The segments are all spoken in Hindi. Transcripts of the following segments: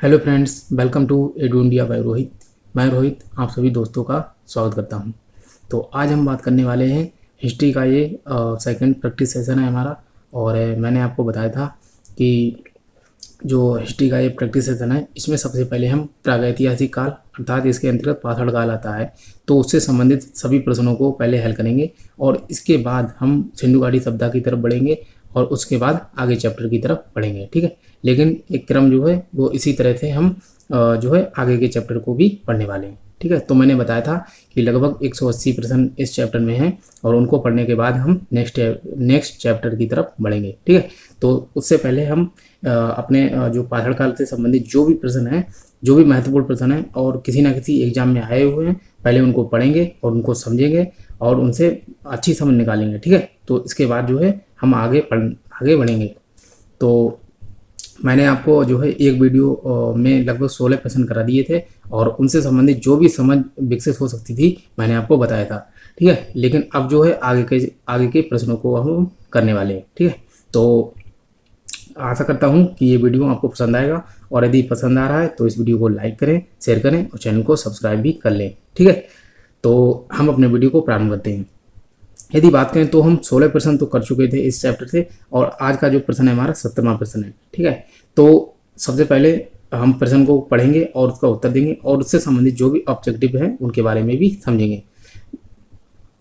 Hello friends, welcome to Edu India by Rohit. मैं रोहित आप सभी दोस्तों का स्वागत करता हूं। तो आज हम बात करने वाले हैं हिस्ट्री का। ये सेकंड प्रैक्टिस सेशन है हमारा। और मैंने आपको बताया था कि जो हिस्ट्री का ये प्रैक्टिस सेशन है, इसमें सबसे पहले हम प्रागैतिहासिक काल अर्थात इसके अंतर्गत पाषाण काल आता है, तो उससे संबंधित सभी प्रश्नों को पहले हल करेंगे। और इसके बाद हम सिंधु घाटी सभ्यता की तरफ बढ़ेंगे और उसके बाद आगे चैप्टर की तरफ बढ़ेंगे। ठीक है, लेकिन एक क्रम जो है वो इसी तरह से हम जो है आगे के चैप्टर को भी पढ़ने वाले हैं। ठीक है, तो मैंने बताया था कि लगभग 180 प्रश्न इस चैप्टर में हैं और उनको पढ़ने के बाद हम नेक्स्ट चैप्टर की तरफ बढ़ेंगे। ठीक है, तो उससे पहले हम अपने जो पाषाण काल से संबंधित जो भी प्रश्न हैं, जो भी महत्वपूर्ण प्रश्न हैं और किसी ना किसी एग्जाम में आए हुए हैं, पहले उनको पढ़ेंगे और उनको समझेंगे और उनसे अच्छी समझ निकालेंगे। ठीक है, तो इसके बाद जो है हम आगे बढ़ेंगे। तो मैंने आपको जो है एक वीडियो में लगभग 16 प्रश्न करा दिए थे और उनसे संबंधित जो भी समझ विकसित हो सकती थी मैंने आपको बताया था। ठीक है, लेकिन अब जो है आगे के प्रश्नों को हम करने वाले हैं। ठीक है, तो आशा करता हूं कि ये वीडियो आपको पसंद आएगा और यदि पसंद आ रहा है तो इस वीडियो को लाइक करें, शेयर करें और चैनल को सब्सक्राइब भी कर लें। ठीक है, तो हम अपने वीडियो को प्रारंभ करते हैं। यदि बात करें तो हम 16 प्रश्न तो कर चुके थे इस चैप्टर से और आज का जो प्रश्न है हमारा 17वां प्रश्न है। ठीक है, तो सबसे पहले हम प्रश्न को पढ़ेंगे और उसका उत्तर देंगे और उससे संबंधित जो भी ऑब्जेक्टिव है उनके बारे में भी समझेंगे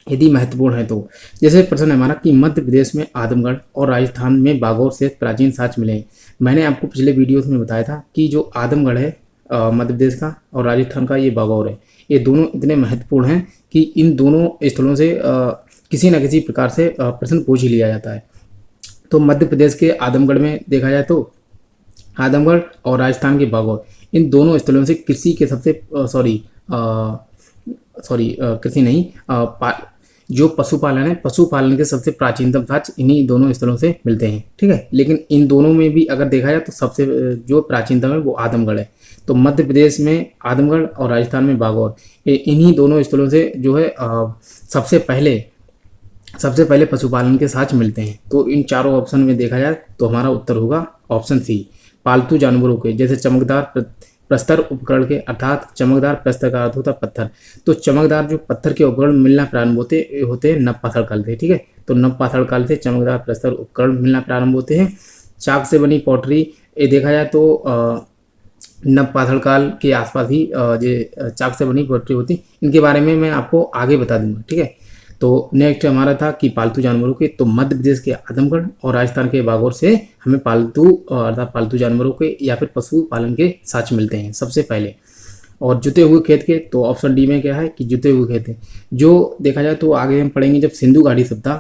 यदि महत्वपूर्ण है तो। जैसे प्रश्न है हमारा कि मध्य प्रदेश में आदमगढ़ और राजस्थान में बागौर से प्राचीन साक्ष्य मिले हैं। मैंने आपको पिछले वीडियोस में बताया था कि जो आदमगढ़ है मध्य प्रदेश का और राजस्थान का ये बागौर है, ये दोनों इतने महत्वपूर्ण हैं कि इन दोनों स्थलों से किसी न किसी प्रकार से प्रश्न पूछ ही लिया जाता है। तो मध्य प्रदेश के आदमगढ़ में देखा जाए तो आदमगढ़ और राजस्थान के बागौर, इन दोनों स्थलों से कृषि के सबसे कृषि नहीं जो पशुपालन है, पशुपालन के सबसे प्राचीनतम साक्ष्य इन्हीं दोनों स्थलों से मिलते हैं। ठीक है, लेकिन इन दोनों में भी अगर देखा जाए तो सबसे जो प्राचीनतम है वो आदमगढ़ है। तो मध्य प्रदेश में आदमगढ़ और राजस्थान में बागौर, इन्हीं दोनों स्थलों से जो है सबसे पहले पशुपालन के साक्ष्य मिलते हैं। तो इन चारों ऑप्शन में देखा जाए तो हमारा उत्तर होगा ऑप्शन सी, पालतू जानवरों के जैसे चमकदार प्रस्तर उपकरण के, अर्थात चमकदार प्रस्तर का अर्थ होता है पत्थर। तो चमकदार जो पत्थर के उपकरण मिलना प्रारंभ होते हैं नव पाषाण काल से। ठीक है, तो नव पाषाण काल से चमकदार प्रस्तर उपकरण मिलना प्रारंभ होते हैं। चाक से बनी पॉटरी, ये देखा जाए तो नव पाषाण काल के आसपास ही जो चाक से बनी पॉटरी होती, इनके बारे में मैं आपको आगे बता दूंगा। ठीक है, तो नेक्स्ट हमारा था कि पालतू जानवरों के, तो मध्य प्रदेश के आदमगढ़ और राजस्थान के बागौर से हमें पालतू जानवरों के या फिर पशु पालन के साक्ष्य मिलते हैं सबसे पहले। और जुते हुए खेत के, तो ऑप्शन डी में क्या है कि जुते हुए खेत है। जो देखा जाए तो आगे हम पढ़ेंगे जब सिंधु घाटी सभ्यता,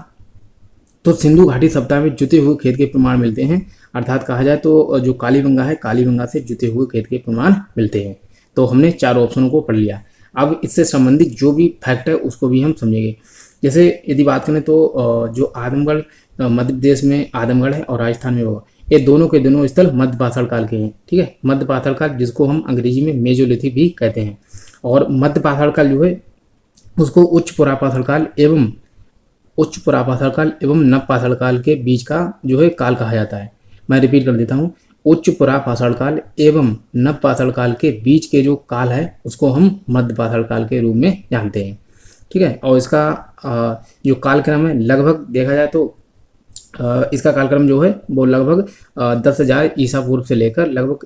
तो सिंधु घाटी सभ्यता में जुते हुए खेत के प्रमाण मिलते हैं। अर्थात कहा जाए तो जो कालीबंगा है, कालीबंगा से जुते हुए खेत के प्रमाण मिलते हैं। तो हमने चारों ऑप्शनों को पढ़ लिया। अब इससे संबंधित जो भी फैक्ट है उसको भी हम समझेंगे। जैसे यदि बात करें तो जो आदमगढ़ मध्य प्रदेश में आदमगढ़ है और राजस्थान में होगा, ये दोनों के दोनों स्थल मध्य पाषाण काल के हैं। ठीक है, मध्य पाषाण काल जिसको हम अंग्रेजी में मेजोलिथिक भी कहते हैं। और मध्य पाषाण काल जो है उसको उच्च पुरापाषाण काल एवं नव पाषाण काल के बीच का जो है काल कहा जाता है। मैं रिपीट कर देता हूँ, उच्च पुरापाषाण काल एवं नव पाषाण काल के बीच के जो काल है उसको हम मध्य पाषाण काल के रूप में जानते हैं। ठीक है, और इसका जो कालक्रम है लगभग देखा जाए तो इसका कालक्रम जो है वो लगभग 10,000 ईसा पूर्व से लेकर लगभग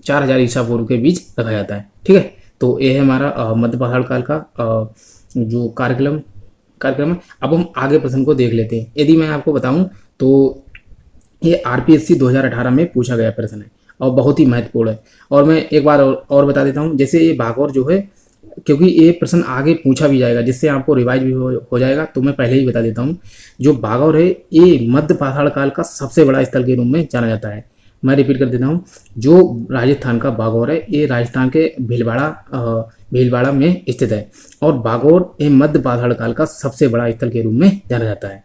4,000 ईसा पूर्व के बीच रखा जाता है। ठीक है, तो ये है हमारा मध्य पाषाण काल का जो कार्यक्रम है। अब हम आगे प्रश्न को देख लेते हैं। यदि मैं आपको बताऊं तो ये आरपीएससी 2018 में पूछा गया प्रश्न है और बहुत ही महत्वपूर्ण है। और मैं एक बार और बता देता हूँ, जैसे ये बागौर जो है, क्योंकि ये प्रश्न आगे पूछा भी जाएगा जिससे आपको रिवाइज भी हो जाएगा, तो मैं पहले ही बता देता हूँ। जो बागौर है ये मध्य पाषाण काल का सबसे बड़ा स्थल के रूप में जाना जाता है। मैं रिपीट कर देता हूँ, जो राजस्थान का बागौर है ये राजस्थान के भीलवाड़ा में स्थित है और बागौर ये मध्य पाषाण काल का सबसे बड़ा स्थल के रूप में जाना जाता है।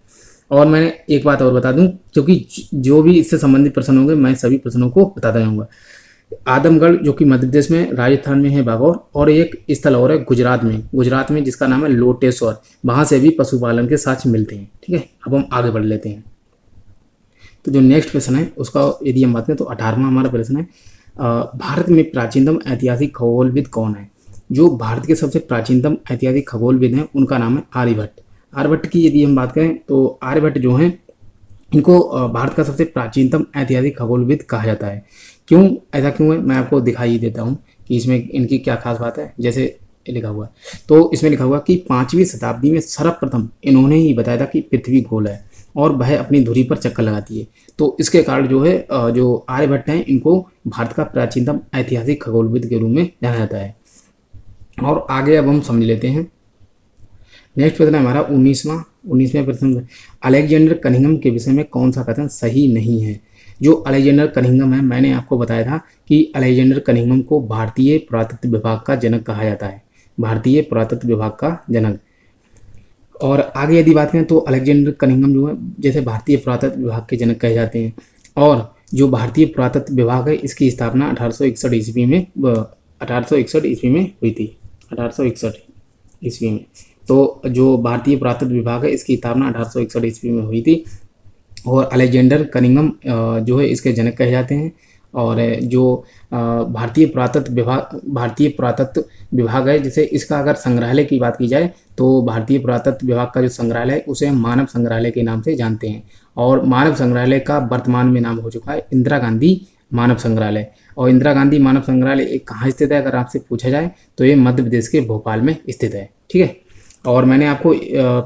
और मैं एक बात और बता दूं, क्योंकि जो भी इससे संबंधित प्रश्न होंगे मैं सभी प्रश्नों को बताता जाऊंगा। आदमगढ़ जो कि मध्य प्रदेश में, राजस्थान में है बागौर, और एक स्थल और है गुजरात में जिसका नाम है लोटेश्वर, वहां से भी पशुपालन के साक्ष्य मिलते हैं। ठीक है, अब हम आगे बढ़ लेते हैं। तो जो नेक्स्ट प्रश्न है उसका यदि हम बात करें तो 18वां हमारा प्रश्न है, भारत में प्राचीनतम ऐतिहासिक खगोलविद कौन है? जो भारत के सबसे प्राचीनतम ऐतिहासिक खगोलविद हैं उनका नाम है आर्यभट्ट। आर्यभट्ट की यदि हम बात करें तो आर्यभट्ट जो हैं इनको भारत का सबसे प्राचीनतम ऐतिहासिक खगोलविद कहा जाता है। क्यों, ऐसा क्यों है, मैं आपको दिखाई देता हूँ कि इसमें इनकी क्या खास बात है। जैसे लिखा हुआ है, तो इसमें लिखा हुआ कि 5वीं शताब्दी में सर्वप्रथम इन्होंने ही बताया था कि पृथ्वी गोल है और वह अपनी धुरी पर चक्कर लगाती है। तो इसके कारण जो है जो आर्यभट्ट हैं इनको भारत का प्राचीनतम ऐतिहासिक खगोलविद के रूप में जाना जाता है। और आगे अब हम समझ लेते हैं। नेक्स्ट प्रश्न है हमारा 19वें प्रश्न, अलेक्जेंडर कनिंघम के विषय में कौन सा कथन सही नहीं है? जो अलेक्जेंडर कनिंघम है, मैंने आपको बताया था कि अलेक्जेंडर कनिंघम को भारतीय पुरातत्व विभाग का जनक कहा जाता है, भारतीय पुरातत्व विभाग का जनक। और आगे यदि बात करें तो अलेक्जेंडर कनिंघम जो है जैसे भारतीय पुरातत्व विभाग के जनक कहे जाते हैं। और जो भारतीय पुरातत्व विभाग है इसकी स्थापना 1861 ईस्वी में 1861 ईस्वी में हुई थी, 1861 ईस्वी में। तो जो भारतीय पुरातत्व विभाग है इसकी स्थापना 1861 ईस्वी में हुई थी और अलेक्जेंडर कनिंघम जो है इसके जनक कहे जाते हैं। और जो भारतीय पुरातत्व विभाग है, जैसे इसका अगर संग्रहालय की बात की जाए तो भारतीय पुरातत्व विभाग का जो संग्रहालय है उसे हम मानव संग्रहालय के नाम से जानते हैं। और मानव संग्रहालय का वर्तमान में नाम हो चुका है इंदिरा गांधी मानव संग्रहालय। और इंदिरा गांधी मानव संग्रहालय एक कहाँ स्थित है अगर आपसे पूछा जाए तो ये मध्य प्रदेश के भोपाल में स्थित है। ठीक है। और मैंने आपको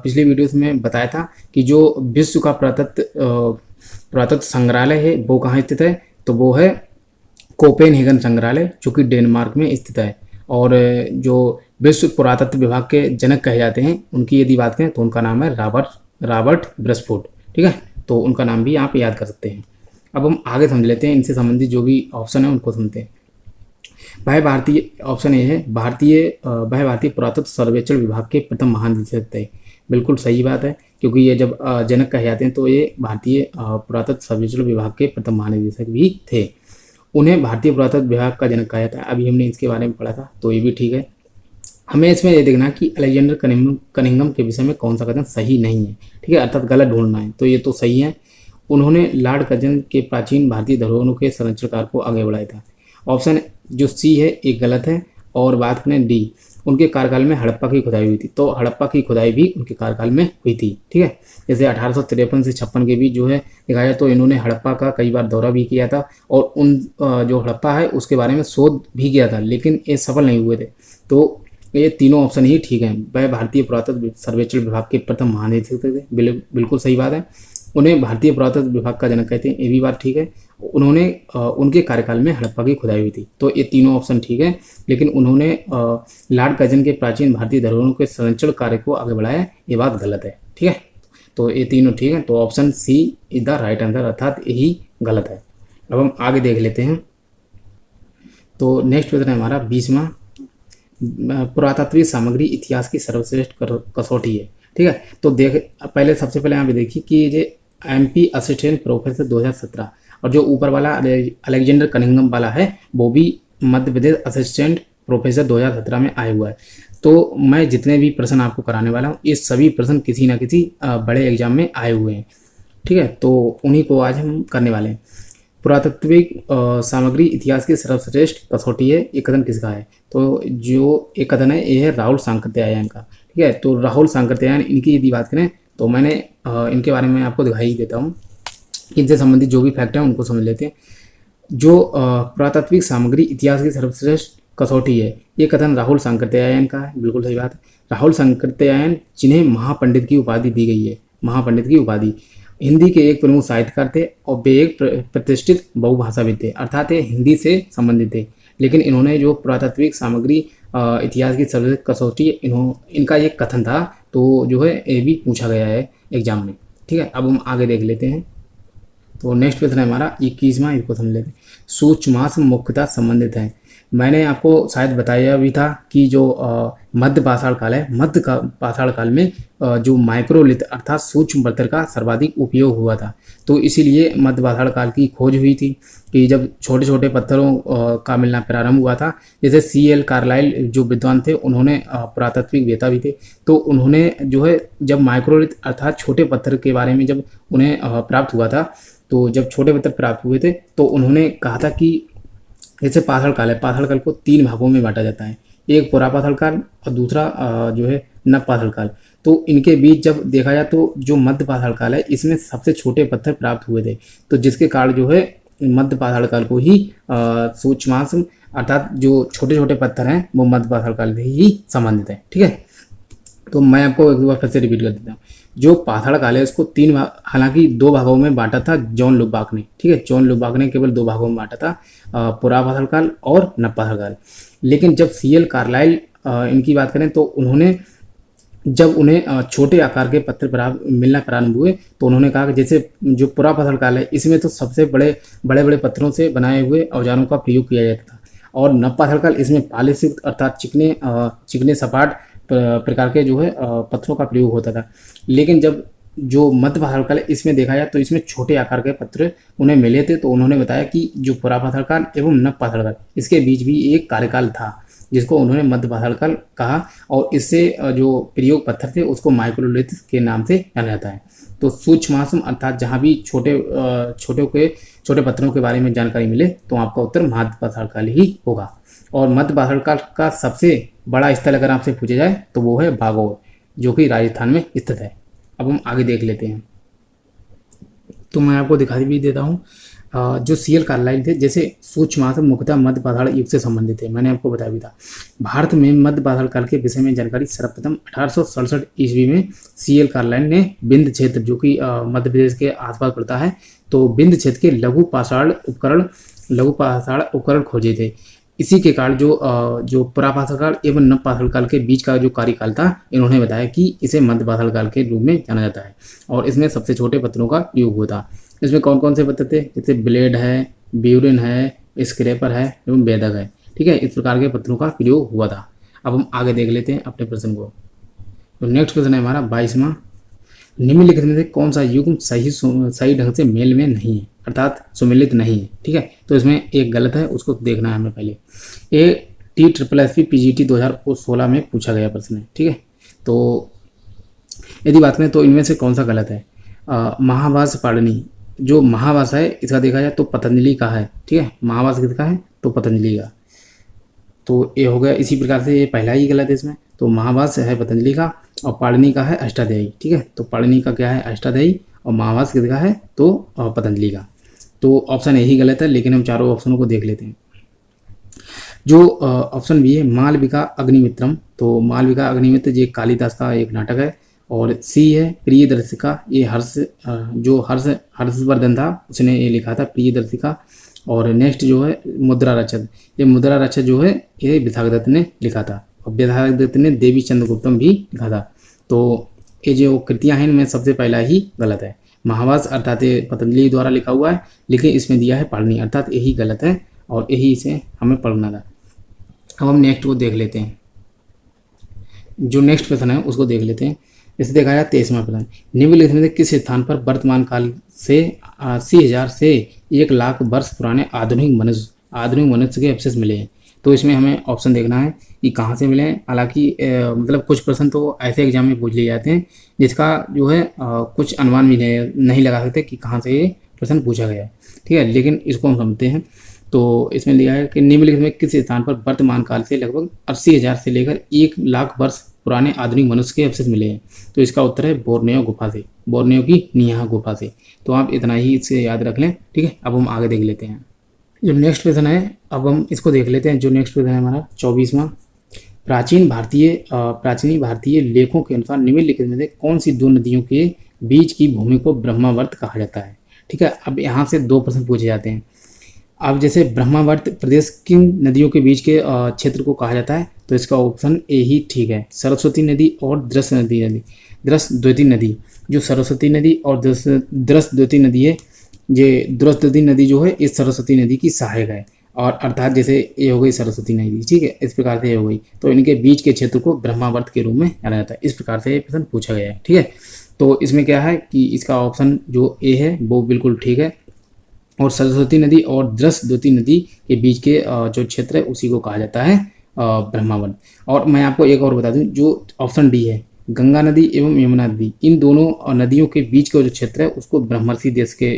पिछली वीडियोस में बताया था कि जो विश्व का पुरातत्व संग्रहालय है वो कहाँ स्थित है, तो वो है कोपेनहेगन संग्रहालय जो कि डेनमार्क में स्थित है। और जो विश्व पुरातत्व विभाग के जनक कहे जाते हैं उनकी यदि बात करें तो उनका नाम है रॉबर्ट ब्रसफोर्ड। ठीक है, तो उनका नाम भी आप याद कर सकते हैं। अब हम आगे समझ लेते हैं, इनसे संबंधित जो भी ऑप्शन है उनको सुनते हैं। वह भारतीय ऑप्शन ए है वह भारतीय पुरातत्व सर्वेक्षण विभाग के प्रथम महानिदेशक थे। बिल्कुल सही बात है, क्योंकि ये जब जनक कहे जाते हैं तो ये भारतीय पुरातत्व सर्वेक्षण विभाग के प्रथम महानिदेशक भी थे। उन्हें भारतीय पुरातत्व विभाग का जनक कहा जाता है। अभी हमने इसके बारे में पढ़ा था तो ये भी ठीक है। हमें इसमें ये देखना कि अलेक्जेंडर कनिंघम के विषय में कौन सा कथन सही नहीं है। ठीक है, अर्थात गलत ढूंढना है। तो ये तो सही है, उन्होंने लॉर्ड कर्जन के प्राचीन भारतीय धरोहरों के संरक्षण को आगे बढ़ाया था। ऑप्शन जो सी है एक गलत है। और बात करें डी, उनके कार्यकाल में हड़प्पा की खुदाई हुई थी, तो हड़प्पा की खुदाई भी उनके कार्यकाल में हुई थी। ठीक है, जैसे 1853 से 56 के बीच जो है दिखाया तो इन्होंने हड़प्पा का कई बार दौरा भी किया था और उन जो हड़प्पा है उसके बारे में शोध भी किया था, लेकिन ये सफल नहीं हुए थे। तो ये तीनों ऑप्शन ही ठीक हैं। वह भारतीय पुरातत्व सर्वेक्षण विभाग के प्रथम महानिदेशक थे, बिल्कुल सही बात है। उन्हें भारतीय पुरातत्व विभाग का जनक कहते हैं, ये भी बात ठीक है। उन्होंने उनके कार्यकाल में हड़प्पा की खुदाई हुई थी, तो ये तीनों ऑप्शन ठीक है। लेकिन उन्होंने लॉर्ड कर्जन के प्राचीन भारतीय धरोहरों के संरक्षण कार्य को आगे बढ़ाया, ये बात गलत है। ठीक है, तो ये तीनों ठीक है। तो option C is the right answer, अर्थात यही गलत है। अब हम आगे देख लेते हैं। तो नेक्स्ट प्रश्न है हमारा 20वां, पुरातत्वीय सामग्री इतिहास की सर्वश्रेष्ठ कसौटी है। ठीक है, तो पहले सबसे पहले यहाँ पे देखिए कि ये MP असिस्टेंट प्रोफेसर 2017 और जो ऊपर वाला अलेक्जेंडर कनिंघम वाला है वो भी मध्य प्रदेश असिस्टेंट प्रोफेसर 2017 में आया हुआ है। तो मैं जितने भी प्रश्न आपको कराने वाला हूँ ये सभी प्रश्न किसी ना किसी बड़े एग्जाम में आए हुए हैं। ठीक है, तो उन्हीं को आज हम करने वाले हैं। पुरातत्विक सामग्री इतिहास की सर्वश्रेष्ठ कसौटी है, ये कथन किसका है? तो जो एक कथन है ये है राहुल सांकृत्यायन का। ठीक है, तो राहुल सांकृत्यायन, इनकी यदि बात करें तो मैंने इनके बारे में आपको दिखाई देता हूँ। इनसे संबंधित जो भी फैक्ट है उनको समझ लेते हैं। जो पुरातत्विक सामग्री इतिहास की सर्वश्रेष्ठ कसौटी है, ये कथन राहुल सांकृत्यायन का है, बिल्कुल सही बात है। राहुल सांकृत्यायन जिन्हें महापंडित की उपाधि दी गई है, महापंडित की उपाधि, हिंदी के एक प्रमुख साहित्यकार थे और वे एक प्रतिष्ठित बहुभाषाविद थे, अर्थात ये हिंदी से संबंधित थे। लेकिन इन्होंने जो पुरातत्विक सामग्री इतिहास की सर्वश्रेष्ठ कसौटी इनका ये कथन था, तो जो है ये भी पूछा गया है एग्जाम में। ठीक है, अब हम आगे देख लेते हैं। तो नेक्स्ट क्वेश्चन है हमारा 21वां, इसको समझ लेते हैं। सूक्ष्माश्म मुख्यतः संबंधित है। मैंने आपको शायद बताया भी था कि जो मध्य पाषाण काल है, मध्य पाषाण काल में जो माइक्रोलिथ अर्थात सूक्ष्म पत्थर का सर्वाधिक उपयोग हुआ था। तो इसीलिए मध्य पाषाण काल की खोज हुई थी कि जब छोटे छोटे पत्थरों का मिलना प्रारंभ हुआ था। जैसे CL कार्लाइल जो विद्वान थे, उन्होंने पुरातत्विक वेता भी थे, तो उन्होंने जो है जब माइक्रोलिथ अर्थात छोटे पत्थर के बारे में जब उन्हें प्राप्त हुआ था, तो जब छोटे पत्थर प्राप्त हुए थे तो उन्होंने कहा था कि जैसे पाथल काल है, पाथल काल को 3 भागों में बांटा जाता है, एक पुरापाथल काल और दूसरा जो है नवपाथल काल। तो इनके बीच जब देखा जाए तो जो मध्य पाथल काल है इसमें सबसे छोटे पत्थर प्राप्त हुए थे, तो जिसके कारण जो है मध्य पाथल काल को ही सूक्ष्माश्म अर्थात जो छोटे छोटे पत्थर हैं वो मध्य पाथल काल से ही संबंधित है। ठीक है, तो मैं आपको एक बार फिर से रिपीट कर देता हूँ। जो पाथल काल है उसको 3 भाग, हालांकि 2 भागों में बांटा था जॉन लुबाक ने। ठीक है, जॉन लुबाक ने केवल 2 भागों में बांटा था, पुरापाथल काल और नवपाथल काल। लेकिन जब सीएल कार्लाइल इनकी बात करें तो उन्होंने जब उन्हें छोटे आकार के पत्थर मिलना प्रारंभ हुए तो उन्होंने कहा कि जैसे जो पुरापाथल काल है इसमें तो सबसे बड़े बड़े पत्थरों से बनाए हुए औजारों का प्रयोग किया जाता था, और नवपाथल काल इसमें पॉलिश अर्थात चिकने सपाट प्रकार के जो है पत्थरों का प्रयोग होता था। लेकिन जब जो मध्य पाथल काल है इसमें देखा जाए तो इसमें छोटे आकार के पत्थर उन्हें मिले थे, तो उन्होंने बताया कि जो पुरापाथल काल एवं नवपाथल काल इसके बीच भी एक कार्यकाल था जिसको उन्होंने मध्य पाथल काल कहा, और इससे जो प्रयोग पत्थर थे उसको माइक्रोलिथ के नाम से जाना जाता है। तो सूक्ष्माश्म अर्थात जहाँ भी छोटे पत्थरों के बारे में जानकारी मिले तो आपका उत्तर मध्य पाथल काल ही होगा। और मध्य पाथल काल का सबसे बड़ा स्थल अगर आपसे पूछा जाए तो वो है भागौर, जो कि राजस्थान में स्थित है। अब हम आगे देख लेते हैं। तो मैं आपको दिखा भी देता हूँ जो सीएल कार्लाइल थे, जैसे सूक्ष्माश्म मुख्यतः मध्य पाथल युग से संबंधित है, मैंने आपको बताया भी था। भारत में मध्य पाथल काल के विषय में जानकारी सर्वप्रथम 1867 ईस्वी में सीएल कार्लाइल ने बिंद क्षेत्र, जो कि मध्य प्रदेश के आसपास पड़ता है, तो बिंद क्षेत्र के लघु पाषाण उपकरण खोजे थे। इसी के कारण जो पुरापाथल काल एवं नवपाथल काल के बीच का जो कार्यकाल था इन्होंने बताया कि इसे मध्य पाथल काल के रूप में जाना जाता है, और इसमें सबसे छोटे पत्थरों का प्रयोग हुआ था। इसमें कौन कौन से पत्थर थे, जैसे ब्लेड है, ब्यूरिन है, स्क्रैपर है एवं बेदक है। ठीक है, इस प्रकार के पत्थरों का प्रयोग हुआ था। अब हम आगे देख लेते हैं अपने प्रश्न को। तो नेक्स्ट क्वेश्चन है हमारा 22वां, निम्नलिखित में से कौन सा युग्म सही ढंग से मेल में नहीं है, अर्थात सुमेलित नहीं है। ठीक है, तो इसमें एक गलत है, उसको देखना है हमें पहले। ये TSSSB PGT 2016 में पूछा गया प्रश्न है। ठीक है, तो यदि बात करें तो इनमें से कौन सा गलत है। महाभाष्य पाणिनि, जो महाभाष्य है इसका देखा जाए तो पतंजलि का है। ठीक है, महाभाष्य किसका है तो पतंजलि का, तो ये हो गया। इसी प्रकार से ये पहला ही गलत है इसमें, तो महाभाष्य है पतंजलि का और पाणिनि का है अष्टाध्यायी। ठीक है, तो पाणिनि का क्या है अष्टाध्यायी और महाभाष्य किसका है तो पतंजलि का। तो ऑप्शन यही गलत है, लेकिन हम चारों ऑप्शनों को देख लेते हैं। जो ऑप्शन बी है मालविका अग्निमित्रम, तो मालविका अग्निमित्र ये कालिदास का एक नाटक है। और सी है प्रियदर्शिका, ये हर्षवर्धन था उसने ये लिखा था प्रियदर्शिका। और नेक्स्ट जो है मुद्रा रक्षक, ये मुद्रा रक्षक जो है ये विशाखदत्त ने लिखा था, और विशाखदत्त ने देवी चंद्रगुप्तम भी लिखा था। तो ये जो कृतियाँ हैं इनमें सबसे पहला ही गलत है। महाभाष्य अर्थात पतंजलि द्वारा लिखा हुआ है, लेकिन इसमें दिया है पाणिनि, अर्थात यही गलत है और यही इसे हमें पढ़ना था। अब हम नेक्स्ट को देख लेते हैं। जो नेक्स्ट प्रश्न है उसको देख लेते हैं। इसे देखा जाए 23वां प्रश्न, निम्नलिखित में किस स्थान पर वर्तमान काल से 80,000 से 1,00,000 वर्ष पुराने आधुनिक मनुष्य के अवशेष मिले हैं। तो इसमें हमें ऑप्शन देखना है कि कहाँ से मिले हैं। हालांकि मतलब कुछ प्रश्न तो ऐसे एग्जाम में पूछ लिए जाते हैं जिसका जो है कुछ अनुमान भी नहीं लगा सकते कि कहाँ से ये प्रश्न पूछा गया है। ठीक है, लेकिन इसको हम समझते हैं। तो इसमें लिखा है कि निम्नलिखित में किस स्थान पर वर्तमान काल से लगभग 80,000 से लेकर 1,00,000 वर्ष पुराने आधुनिक मनुष्य के अवशेष मिले हैं। तो इसका उत्तर है बोर्नियो गुफा से, बोर्नियो की नियाहा गुफा से। तो आप इतना ही इससे याद रख लें। ठीक है, अब हम आगे देख लेते हैं। जो नेक्स्ट प्रश्न है अब हम इसको देख लेते हैं। जो नेक्स्ट प्रश्न है हमारा 24वां, प्राचीन भारतीय लेखों के अनुसार निम्नलिखित में से कौन सी 2 नदियों के बीच की भूमि को ब्रह्मावर्त कहा जाता है। ठीक है, अब यहाँ से 2 प्रश्न पूछे जाते हैं। अब जैसे ब्रह्मावर्त प्रदेश किन नदियों के बीच के क्षेत्र को कहा जाता है, तो इसका ऑप्शन ए ही ठीक है, सरस्वती नदी और द्रस्द्वती नदी। जो सरस्वती नदी और द्रस्द्वती नदी है, ये द्रस्द्वती नदी जो है इस सरस्वती नदी की सहायक है, और अर्थात जैसे ये हो गई सरस्वती नदी। ठीक है, इस प्रकार से ये हो गई, तो इनके बीच के क्षेत्र को ब्रह्मावर्त के रूप में जाना जाता है। इस प्रकार से ये प्रश्न पूछा गया है। ठीक है, तो इसमें क्या है कि इसका ऑप्शन जो ए है वो बिल्कुल ठीक है, और सरस्वती नदी और द्रस्द्वती नदी के बीच के जो क्षेत्र है उसी को कहा जाता है ब्रह्मावर्त। और मैं आपको एक और बता दूं, जो ऑप्शन डी है गंगा नदी एवं यमुना नदी, इन दोनों नदियों के बीच का जो क्षेत्र है उसको ब्रह्मर्षि देश के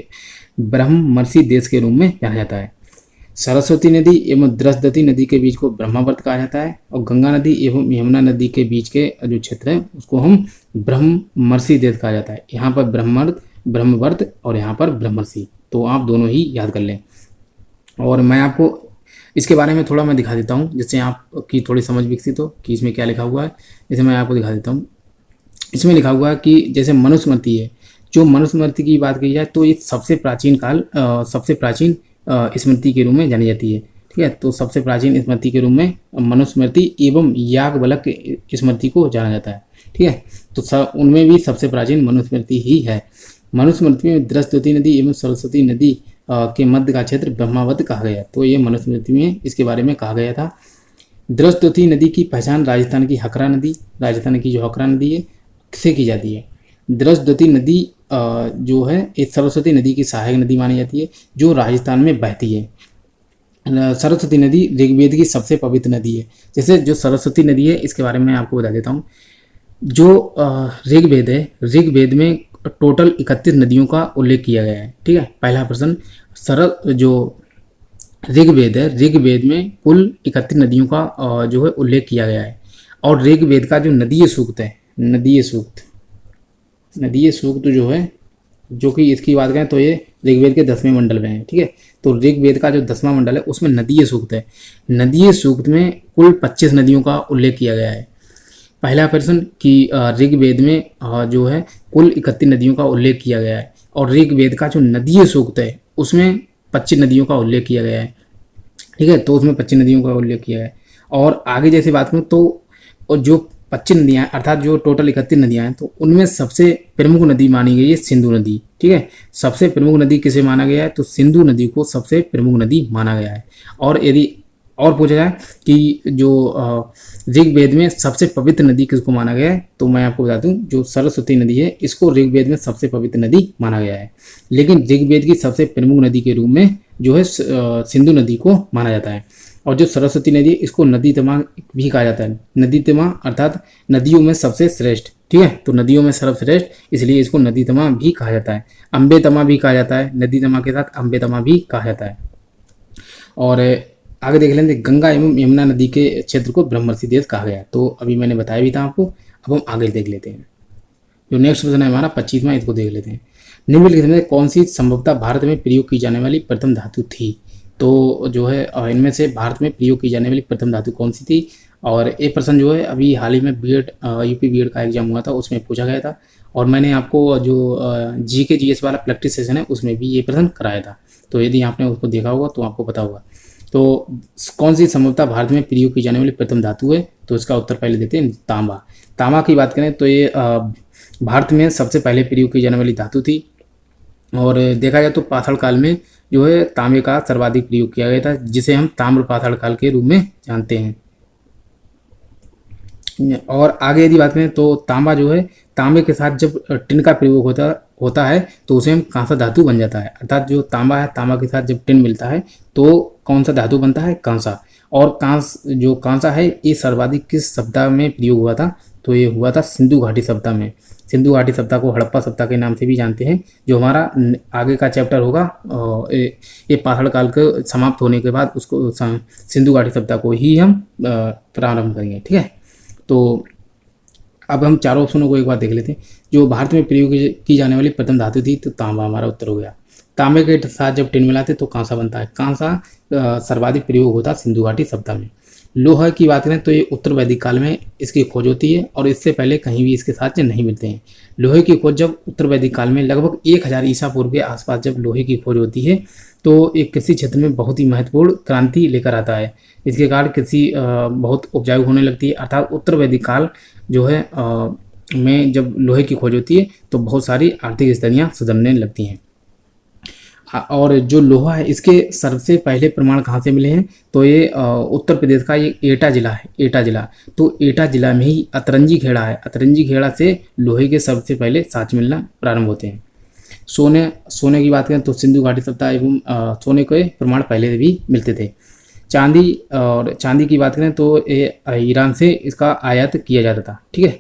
रूप में जाना जाता है। सरस्वती नदी एवं द्रसदती नदी के बीच को ब्रह्मावर्त कहा जाता है, और गंगा नदी एवं यमुना नदी के बीच के जो क्षेत्र है उसको हम ब्रह्मर्षि देश कहा जाता है। यहाँ पर ब्रह्मवर्त और यहाँ पर ब्रह्मर्षि, तो आप दोनों ही याद कर लें। और मैं आपको इसके बारे में थोड़ा मैं दिखा देता हूँ, जिससे आपकी थोड़ी समझ विकसित हो कि इसमें क्या लिखा हुआ है। जैसे मैं आपको दिखा देता हूँ, इसमें लिखा हुआ है कि जैसे मनुस्मृति है, जो मनुस्मृति की बात की जाए तो ये सबसे प्राचीन स्मृति के रूप में जानी जाती है। ठीक है, तो सबसे प्राचीन स्मृति के रूप में मनुस्मृति एवं याज्ञवल्क स्मृति को जाना जाता है। ठीक है, तो उनमें भी सबसे प्राचीन मनुस्मृति ही है। मनुस्मृति में द्रसद्वती नदी एवं सरस्वती नदी के मध्य का क्षेत्र ब्रह्मावत कहा गया, तो ये मनुस्मृति में इसके बारे में कहा गया था। द्रसद्वती नदी की पहचान राजस्थान की जो हकरा नदी है से की जाती है। द्रसद्वती नदी जो है एक सरस्वती नदी की सहायक नदी मानी जाती है, जो राजस्थान में बहती है। सरस्वती नदी ऋग्वेद की सबसे पवित्र नदी है। जैसे जो सरस्वती नदी है इसके बारे में आपको बता देता हूँ। जो ऋग्वेद है, ऋग्वेद में टोटल 31 नदियों का उल्लेख किया गया है। ठीक है, पहला प्रश्न, जो ऋग्वेद है, ऋग्वेद में कुल 31 नदियों का जो है उल्लेख किया गया है। और ऋग्वेद का जो नदीय सूक्त है, नदीय सूक्त जो है, जो कि इसकी बात करें तो ये ऋग्वेद के 10वें मंडल में है। ठीक है, तो ऋग्वेद का जो 10वां मंडल है उसमें नदीय सूक्त है। नदीय सूक्त में कुल 25 नदियों का उल्लेख किया गया है। पहला प्रश्न कि ऋग्वेद में जो है कुल 31 नदियों का उल्लेख किया गया है, और ऋग्वेद का जो नदीय सूक्त है उसमें 25 नदियों का उल्लेख किया गया है। ठीक है, तो उसमें 25 नदियों का उल्लेख किया है। और आगे जैसे बात करूँ तो जो 25 नदियाँ हैं, अर्थात जो टोटल 31 नदियाँ हैं, तो उनमें सबसे प्रमुख नदी मानी गई है सिंधु नदी। ठीक है, सबसे प्रमुख नदी किसे माना गया है, तो सिंधु नदी को सबसे प्रमुख नदी माना गया है। और यदि और पूछा जाए कि जो ऋग्वेद में सबसे पवित्र नदी किसको माना गया है, तो मैं आपको बता दूं जो सरस्वती नदी है इसको ऋग्वेद में सबसे पवित्र नदी माना गया है। लेकिन ऋग्वेद की सबसे प्रमुख नदी के रूप में जो है सिंधु नदी को माना जाता है। और जो सरस्वती नदी है इसको नदी तमा भी कहा जाता है। नदी तमा अर्थात नदियों में सबसे श्रेष्ठ। ठीक है, तो नदियों में सर्वश्रेष्ठ, इसलिए इसको नदी तमा भी कहा जाता है। अम्बे तमा भी कहा जाता है, नदी तमा के साथ अम्बे तमा भी कहा जाता है। और आगे देख लेंगे, गंगा एवं यमुना नदी के क्षेत्र को ब्रह्मर्षि देश कहा गया। तो अभी मैंने बताया भी था आपको। अब हम आगे देख लेते हैं। जो नेक्स्ट प्रश्न है हमारा 25वां, इसको देख लेते हैं। निम्नलिखित में कौन सी संभवतः भारत में प्रयोग की जाने वाली प्रथम धातु थी? तो जो है इनमें से भारत में प्रयोग की जाने वाली प्रथम धातु कौन सी थी? और एक प्रश्न जो है अभी हाल ही में बीएड यूपी बीएड का एग्जाम हुआ था, उसमें पूछा गया था। और मैंने आपको जो जीके जीएस वाला प्रैक्टिस सेशन है उसमें भी ये प्रश्न कराया था। तो यदि आपने उसको देखा होगा तो आपको पता होगा। तो कौन सी संभवतः भारत में प्रयोग की जाने वाली प्रथम धातु है? तो इसका उत्तर पहले देते हैं तांबा। तांबा की बात करें तो ये भारत में सबसे पहले प्रयोग की जाने वाली धातु थी। और देखा जाए तो पाषाण काल में जो है तांबे का सर्वाधिक प्रयोग किया गया था, जिसे हम ताम्र पाषाण काल के रूप में जानते हैं। और आगे यदि बात करें तो तांबा जो है, तांबे के साथ जब टिन का प्रयोग होता है तो उसे हम कांसा धातु बन जाता है। अर्थात जो तांबा है, तांबा के साथ जब टिन मिलता है तो कौन सा धातु बनता है? कांसा। और कांसा है ये सर्वाधिक किस सभ्यता में प्रयोग हुआ था? तो ये हुआ था सिंधु घाटी सभ्यता में। सिंधु घाटी सभ्यता को हड़प्पा सभ्यता के नाम से भी जानते हैं। जो हमारा आगे का चैप्टर होगा ये पाषाण काल के समाप्त होने के बाद उसको सिंधु घाटी सभ्यता को ही हम प्रारंभ करेंगे। ठीक है, तो अब हम चारों ऑप्शनों को एक बार देख लेते हैं। जो भारत में प्रयोग की जाने वाली प्रथम धातु थी तो तांबा हमारा उत्तर हो गया। तांबे के साथ जब टिन मिलाते तो कांसा बनता है। कांसा सर्वाधिक प्रयोग होता सिंधु घाटी सभ्यता में। लोहा की बात करें तो ये उत्तर वैदिक काल में इसकी खोज होती है, और इससे पहले कहीं भी इसके साथ नहीं मिलते हैं। लोहे की खोज जब उत्तर वैदिक काल में लगभग 1000 ईसा पूर्व के आसपास जब लोहे की खोज होती है तो एक कृषि क्षेत्र में बहुत ही महत्वपूर्ण क्रांति लेकर आता है। इसके कारण कृषि बहुत उपजाऊ होने लगती है। अर्थात उत्तर वैदिक काल जो है में जब लोहे की खोज होती है तो बहुत सारी आर्थिक स्थितियाँ सुधरने लगती हैं। और जो लोहा है इसके सबसे पहले प्रमाण कहाँ से मिले हैं? तो ये उत्तर प्रदेश का ये एटा जिला है। एटा जिला, तो एटा जिला में ही अतरंजी खेड़ा है। अतरंजी खेड़ा से लोहे के सबसे पहले साँच मिलना प्रारंभ होते हैं। सोने की बात करें तो सिंधु घाटी सभ्यता एवं सोने के प्रमाण पहले से भी मिलते थे। चांदी की बात करें तो ये ईरान से इसका आयात किया जाता था। ठीक है,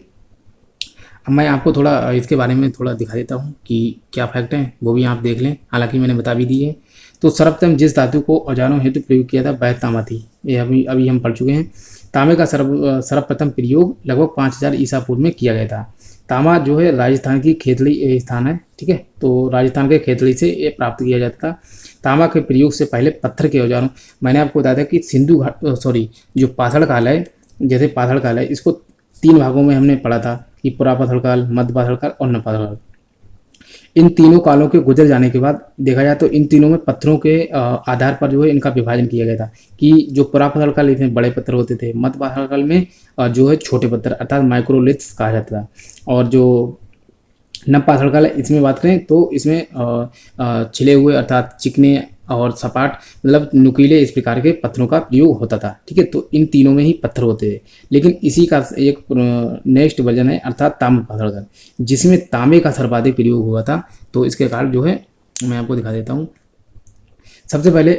अब मैं आपको थोड़ा इसके बारे में थोड़ा दिखा देता हूँ कि क्या फैक्ट है, वो भी आप देख लें, हालांकि मैंने बता भी दी है। तो सर्वप्रथम जिस धातु को औजारों हेतु प्रयोग किया था वह तांबा थी, ये अभी अभी हम पढ़ चुके हैं। तांबे का सर्वप्रथम प्रयोग लगभग 5000 ईसा पूर्व में किया गया था। तांबा जो है राजस्थान की खेतड़ी स्थान है, ठीक है, तो राजस्थान के खेतड़ी से ये प्राप्त किया जाता था। तांबा के प्रयोग से पहले पत्थर के औजारों, मैंने आपको बताया था कि सिंधु घाट जो पाषाण काल है, जैसे पाषाण काल है, इसको 3 भागों में हमने पढ़ा था कि पुरापाषाण काल, मध्य पाषाण काल और नवपाषाण काल। इन तीनों कालों के गुजर जाने के बाद देखा जाए तो इन तीनों में पत्थरों के आधार पर जो है इनका विभाजन किया गया था कि जो पुरापाषाण काल इसमें बड़े पत्थर होते थे, मध्य पाषाण काल में जो है छोटे पत्थर अर्थात माइक्रोलिथ्स कहा जाता था, और जो नवपाषाण काल है इसमें बात करें तो इसमें छिले हुए अर्थात चिकने और सपाट मतलब नुकीले इस प्रकार के पत्थरों का प्रयोग होता था, ठीक है। तो इन तीनों में ही पत्थर होते थे, लेकिन इसी का एक नेक्स्ट वर्जन है अर्थात ताम्रपाषाण काल, जिसमें तांबे का सर्वाधिक प्रयोग हुआ था। तो इसके कारण जो है मैं आपको दिखा देता हूँ। सबसे पहले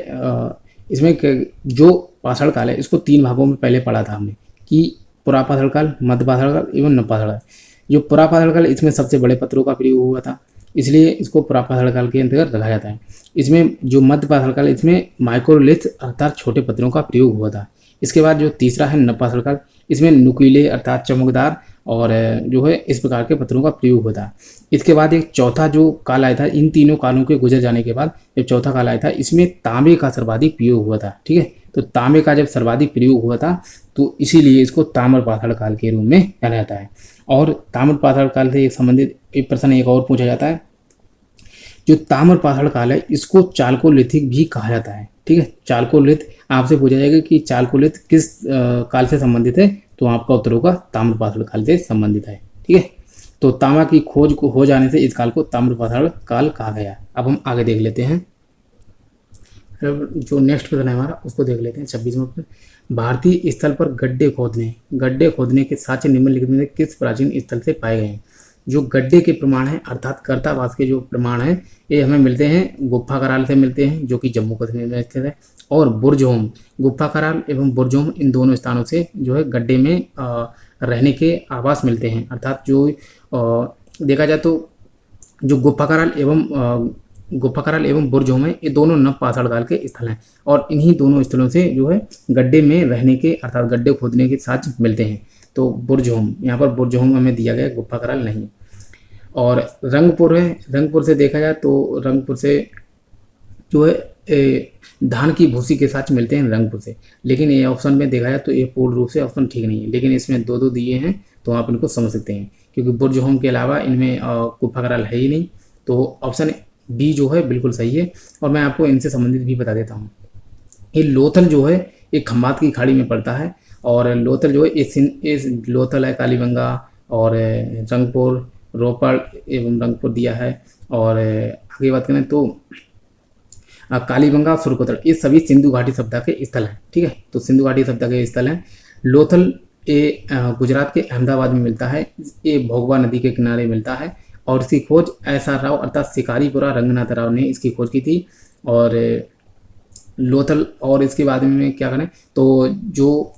इसमें जो पाषाण काल है इसको 3 भागों में पहले पढ़ा था हमने कि पुरापाषाण काल, मध्य पाषाण काल एवं नवपाषाण काल। जो पुरापाषाण काल इसमें सबसे बड़े पत्थरों का प्रयोग हुआ था, इसलिए इसको पुरापाषाण काल के अंतर्गत रखा जाता है। इसमें जो मध्य पाषाण काल इसमें माइक्रोलिथ अर्थात छोटे पत्थरों का प्रयोग हुआ था। इसके बाद जो तीसरा है नवपाषाण काल, इसमें नुकीले अर्थात चमकदार और जो है इस प्रकार के पत्थरों का प्रयोग होता है। इसके बाद एक चौथा जो काल आया था, इन तीनों कालों के गुजर जाने के बाद जब चौथा काल आया था इसमें तांबे का सर्वाधिक प्रयोग हुआ था, ठीक है। तो तांबे का जब सर्वाधिक प्रयोग हुआ था तो इसीलिए इसको ताम्रपाषाण काल के रूप में जाना जाता है। और ताम्रपाषाण काल से एक संबंधित एक प्रश्न एक और पूछा जाता है, जो ताम्रपाषाण काल है इसको चालकोलिथिक भी कहा जाता है, ठीक है। चालकोलिथ आपसे पूछा जाएगा कि चालकोलिथ किस काल से संबंधित है, तो आपका उत्तर होगा ताम्रपाषाण काल से संबंधित है, ठीक है। तो तांबा की खोज को हो जाने से इस काल को ताम्रपाषाण काल कहा गया। अब हम आगे देख लेते हैं, जो नेक्स्ट प्रश्न है हमारा उसको देख लेते हैं। 26वां प्रश्न, भारतीय स्थल पर गड्ढे खोदने के साक्ष्य निम्नलिखित में से किस प्राचीन स्थल से पाए गए हैं। जो गड्ढे के प्रमाण हैं अर्थात कर्तावास के जो प्रमाण हैं ये हमें मिलते हैं गुफा कराल से मिलते हैं, जो कि जम्मू कश्मीर में स्थित है, और बुर्जहोम, गुफा कराल एवं बुर्जहोम इन दोनों स्थानों से जो है गड्ढे में रहने के आवास मिलते हैं। अर्थात जो देखा जाए तो जो गुफा कराल एवं बुर्जहोम है ये दोनों नवपाषाण काल के स्थल हैं, और इन्हीं दोनों स्थलों से जो है गड्ढे में रहने के अर्थात गड्ढे खोदने के साक्ष्य मिलते हैं। तो बुर्जहोम, यहाँ पर बुर्जहोम हमें दिया गया, गुफा कराल नहीं। और रंगपुर है, रंगपुर से देखा जाए तो रंगपुर से जो है धान की भूसी के साथ मिलते हैं रंगपुर से, लेकिन ये ऑप्शन में देखा जाए तो ये पूर्ण रूप से ऑप्शन ठीक नहीं है, लेकिन इसमें 2 दिए हैं तो आप इनको समझ सकते हैं, क्योंकि बुर्जहोम के अलावा इनमें गुफा कराल है ही नहीं। तो ऑप्शन बी जो है बिल्कुल सही है। और मैं आपको इनसे संबंधित भी बता देता हूँ। ये लोथल जो है एक खम्बात की खाड़ी में पड़ता है, और लोथल जो है इस लोथल है कालीबंगा और रंगपुर, रोपड़ एवं रंगपुर दिया है। और आगे बात करें तो कालीबंगा, सुरकोतल ये सभी सिंधु घाटी सभ्यता के स्थल हैं, ठीक है। तो सिंधु घाटी सभ्यता के स्थल हैं। लोथल ये गुजरात के अहमदाबाद में मिलता है, ये भोगवा नदी के किनारे मिलता है, और इसकी खोज एस.आर. राव अर्थात शिकारीपुरा रंगनाथ राव ने इसकी खोज की थी। और लोथल, और इसके बाद में क्या करें तो जो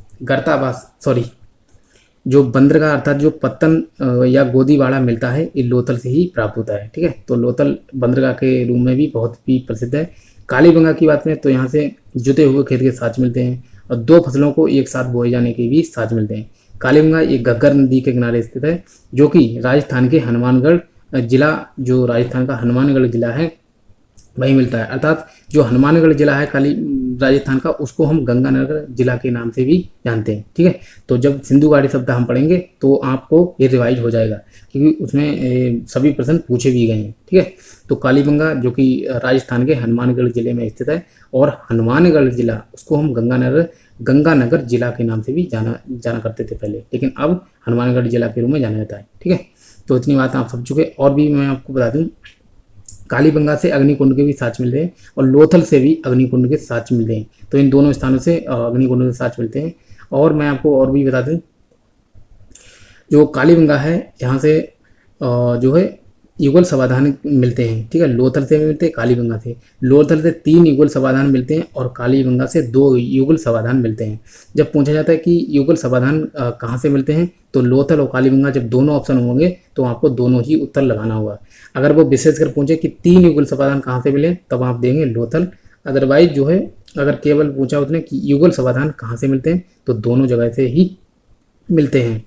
जो बंदरगाह अर्थात जो पत्तन या गोदीवाड़ा मिलता है ये लोथल से ही प्राप्त होता है, ठीक है। तो लोथल बंदरगाह के रूप में भी बहुत ही प्रसिद्ध है। कालीबंगा की बात करें तो यहाँ से जुते हुए खेत के साक्ष्य मिलते हैं, और 2 फसलों को एक साथ बोए जाने के भी साक्ष्य मिलते हैं। कालीबंगा एक घग्गर नदी के किनारे स्थित है, जो कि राजस्थान के हनुमानगढ़ जिला, जो राजस्थान का हनुमानगढ़ जिला है वही मिलता है। अर्थात जो हनुमानगढ़ जिला है राजस्थान का, उसको हम गंगानगर जिला के नाम से भी जानते हैं, ठीक है। तो जब सिंधु घाटी सभ्यता हम पढ़ेंगे तो आपको ये रिवाइज हो जाएगा, क्योंकि उसमें सभी प्रश्न पूछे भी गए हैं, ठीक है। तो कालीबंगा जो कि राजस्थान के हनुमानगढ़ जिले में स्थित है, और हनुमानगढ़ जिला उसको हम गंगानगर जिला के नाम से भी जाना करते थे पहले, लेकिन अब हनुमानगढ़ जिला के रूप में जाना जाता है, ठीक है। तो इतनी बात आप समझ चुके। और भी मैं आपको बता दूं, कालीबंगा से अग्निकुंड के भी साक्ष्य मिलते हैं, और लोथल से भी अग्निकुंड के साक्ष्य मिलते हैं। तो इन दोनों स्थानों से अग्निकुंड के साक्ष्य मिलते हैं। और मैं आपको और भी बता दूं, जो कालीबंगा है यहाँ से जो है युगल समाधान मिलते हैं, ठीक है। लोथल से मिलते हैं, कालीबंगा से। लोथल से 3 युगल समाधान मिलते हैं और कालीबंगा से 2 युगल समाधान मिलते हैं। जब पूछा जाता है कि युगल समाधान कहाँ से मिलते हैं, तो लोथल और कालीबंगा जब दोनों ऑप्शन होंगे तो आपको दोनों ही उत्तर लगाना होगा। अगर वो विशेषकर पूछे कि 3 युगल समाधान कहाँ से मिले, तब आप देंगे लोथल। अदरवाइज जो है, अगर केवल पूछा उसने कि युगल समाधान कहाँ से मिलते हैं, तो दोनों जगह से ही मिलते हैं।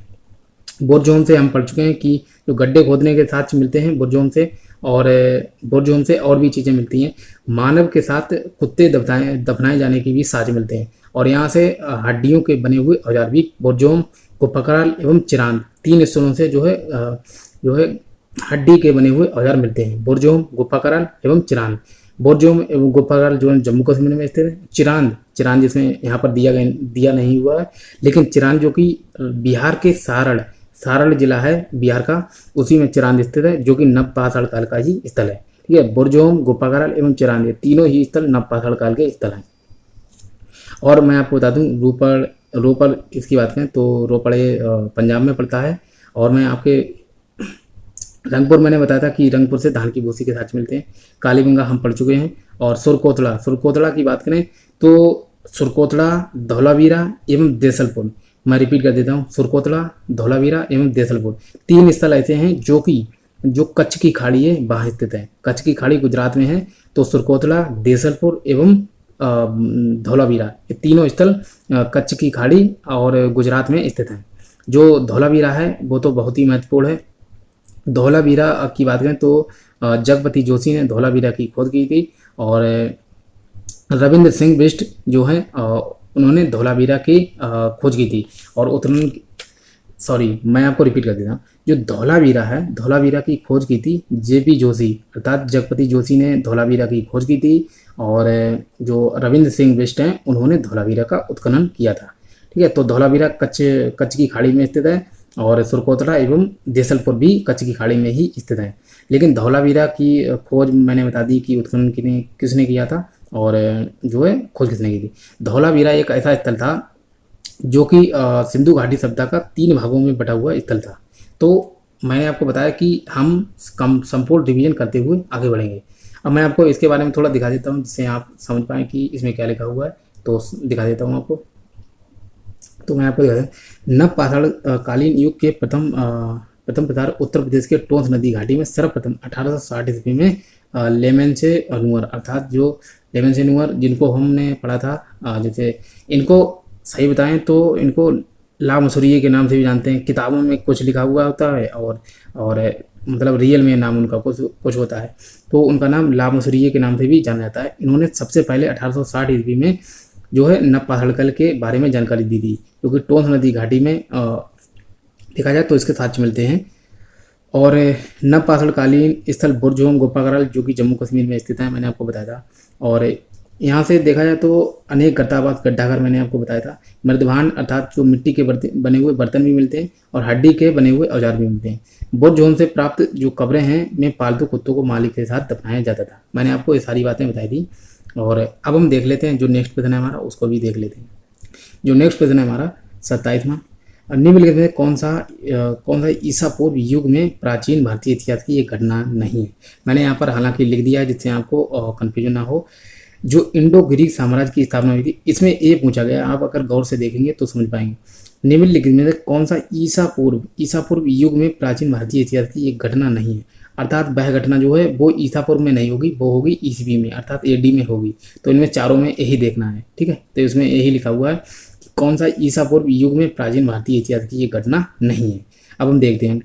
बोरजोम से हम पढ़ चुके हैं कि जो गड्ढे खोदने के साथ मिलते हैं बोरजोम से, और बोरजोम से और भी चीज़ें मिलती हैं। मानव के साथ कुत्ते दफनाए जाने की भी साज मिलते हैं। और यहाँ से हड्डियों के बने हुए औजार भी बोरजोम, गुप्पाकराल एवं चिरांद 3 स्थलों से जो है हड्डी के बने हुए औजार मिलते हैं। बोरजोम, गुप्पाकराल एवं चिरांद। बोरजोम एवं गुप्पाकराल जो है जम्मू कश्मीर में स्थित है। चिरांद जिसमें यहाँ पर दिया नहीं हुआ है, लेकिन चिरांद जो कि बिहार के सारण जिला है बिहार का, उसी में चिरांद स्थित है, जो कि नवपाषाण काल का ही स्थल है, ठीक है। बोरजोम, गुप्पाकराल एवं चिरांद ये तीनों ही स्थल नवपाषाण काल के स्थल हैं। और मैं आपको बता दूं, रोपड़ इसकी बात करें तो रोपड़ ये पंजाब में पड़ता है। और मैं आपके रंगपुर मैंने बताया था कि रंगपुर से धान की भूसी के साथ मिलते हैं। कालीबंगा हम पढ़ चुके हैं। और सुरकोतला की बात करें तो सुरकोतला, धौलावीरा एवं देसलपुर, मैं रिपीट कर देता हूँ, सुरकोतला, धौलावीरा एवं देसलपुर 3 स्थल ऐसे हैं जो कच्छ की खाड़ी है वहाँ स्थित है। कच्छ की खाड़ी गुजरात में है, तो सुरकोतला, देसलपुर एवं धौलावीरा ये तीनों स्थल कच्छ की खाड़ी और गुजरात में स्थित हैं। जो धौलावीरा है वो तो बहुत ही महत्वपूर्ण है। धौलावीरा की बात करें तो जगपति जोशी ने धौलावीरा की खोज की थी, और रविंद्र सिंह बिष्ट जो है उन्होंने धौलावीरा की खोज की थी। और मैं आपको रिपीट कर देता हूँ, जो धौलावीरा की खोज की थी जेपी जोशी, अर्थात जगपति जोशी ने धौलावीरा की खोज की थी, और जो रविंद्र सिंह बिष्ट हैं उन्होंने धौलावीरा का उत्खनन किया था, ठीक है। तो धौलावीरा कच्छ की खाड़ी में स्थित है, और सुरकोतला एवं देसलपुर भी कच्छ की खाड़ी में ही स्थित है। लेकिन धौलावीरा की खोज मैंने बता दी कि उत्खनन किसने किया था, और जो है खोज किसने की थी। धौलावीरा एक ऐसा स्थल था जो कि सिंधु घाटी सभ्यता का 3 भागों में बटा हुआ स्थल था। तो मैंने आपको बताया कि हम संपूर्ण रिवीजन करते हुए आगे बढ़ेंगे। अब मैं आपको इसके बारे में थोड़ा दिखा देता हूँ, जिससे आप समझ पाएँ कि इसमें क्या लिखा हुआ है। तो दिखा देता हूँ आपको। तो मैं आपको दिखा दें, नवपाषाण कालीन युग के प्रथम प्रसार उत्तर प्रदेश के टोंस नदी घाटी में सर्वप्रथम 1860 ईस्वी में लेमेंसे नुअर, अर्थात जो लेमेंसे नुअर जिनको हमने पढ़ा था, जैसे इनको सही बताएं तो इनको ला मसूरिये के नाम से भी जानते हैं। किताबों में कुछ लिखा हुआ होता है और मतलब रियल में नाम उनका कुछ होता है, तो उनका नाम ला मसूरिये के नाम से भी जाना जाता है। इन्होंने सबसे पहले 1860 ईस्वी में जो है नवपाषाण काल के बारे में जानकारी दी थी, क्योंकि टोंस नदी घाटी में देखा जाए तो इसके साक्ष्य मिलते हैं। और नवपाषाण कालीन स्थल बुरजोम, गुप्पाकराल जो कि जम्मू कश्मीर में स्थित है, मैंने आपको बताया था। और यहाँ से देखा जाए तो अनेक गड्ढाघर मैंने आपको बताया था। मृदभांड अर्थात जो मिट्टी के बने हुए बर्तन भी मिलते हैं, और हड्डी के बने हुए औजार भी मिलते हैं। बुरजोम से प्राप्त जो कब्रें हैं में पालतू कुत्तों को मालिक के साथ दफनाया जाता था। मैंने आपको ये सारी बातें बताई थी। और अब हम देख लेते हैं जो नेक्स्ट प्रश्न है हमारा, उसको भी देख लेते हैं। जो नेक्स्ट प्रश्न है हमारा 27वां, निम्नलिखित में कौन सा ईसा पूर्व युग में प्राचीन भारतीय इतिहास की एक घटना नहीं है। मैंने यहाँ पर हालांकि लिख दिया है जिससे आपको कन्फ्यूजन ना हो। जो इंडो ग्रीक साम्राज्य की स्थापना हुई थी, इसमें ये पूछा गया, आप अगर गौर से देखेंगे तो समझ पाएंगे। निम्नलिखित में से कौन सा ईसा पूर्व युग में प्राचीन भारतीय इतिहास की एक घटना नहीं है, अर्थात वह घटना जो है वो ईसा पूर्व में नहीं होगी, वो होगी ईसवी में अर्थात एडी में होगी। तो इनमें चारों में यही देखना है, ठीक है। तो इसमें यही लिखा हुआ है कि कौन सा ईसा पूर्व युग में प्राचीन भारतीय इतिहास की ये घटना नहीं है। अब हम देखते हैं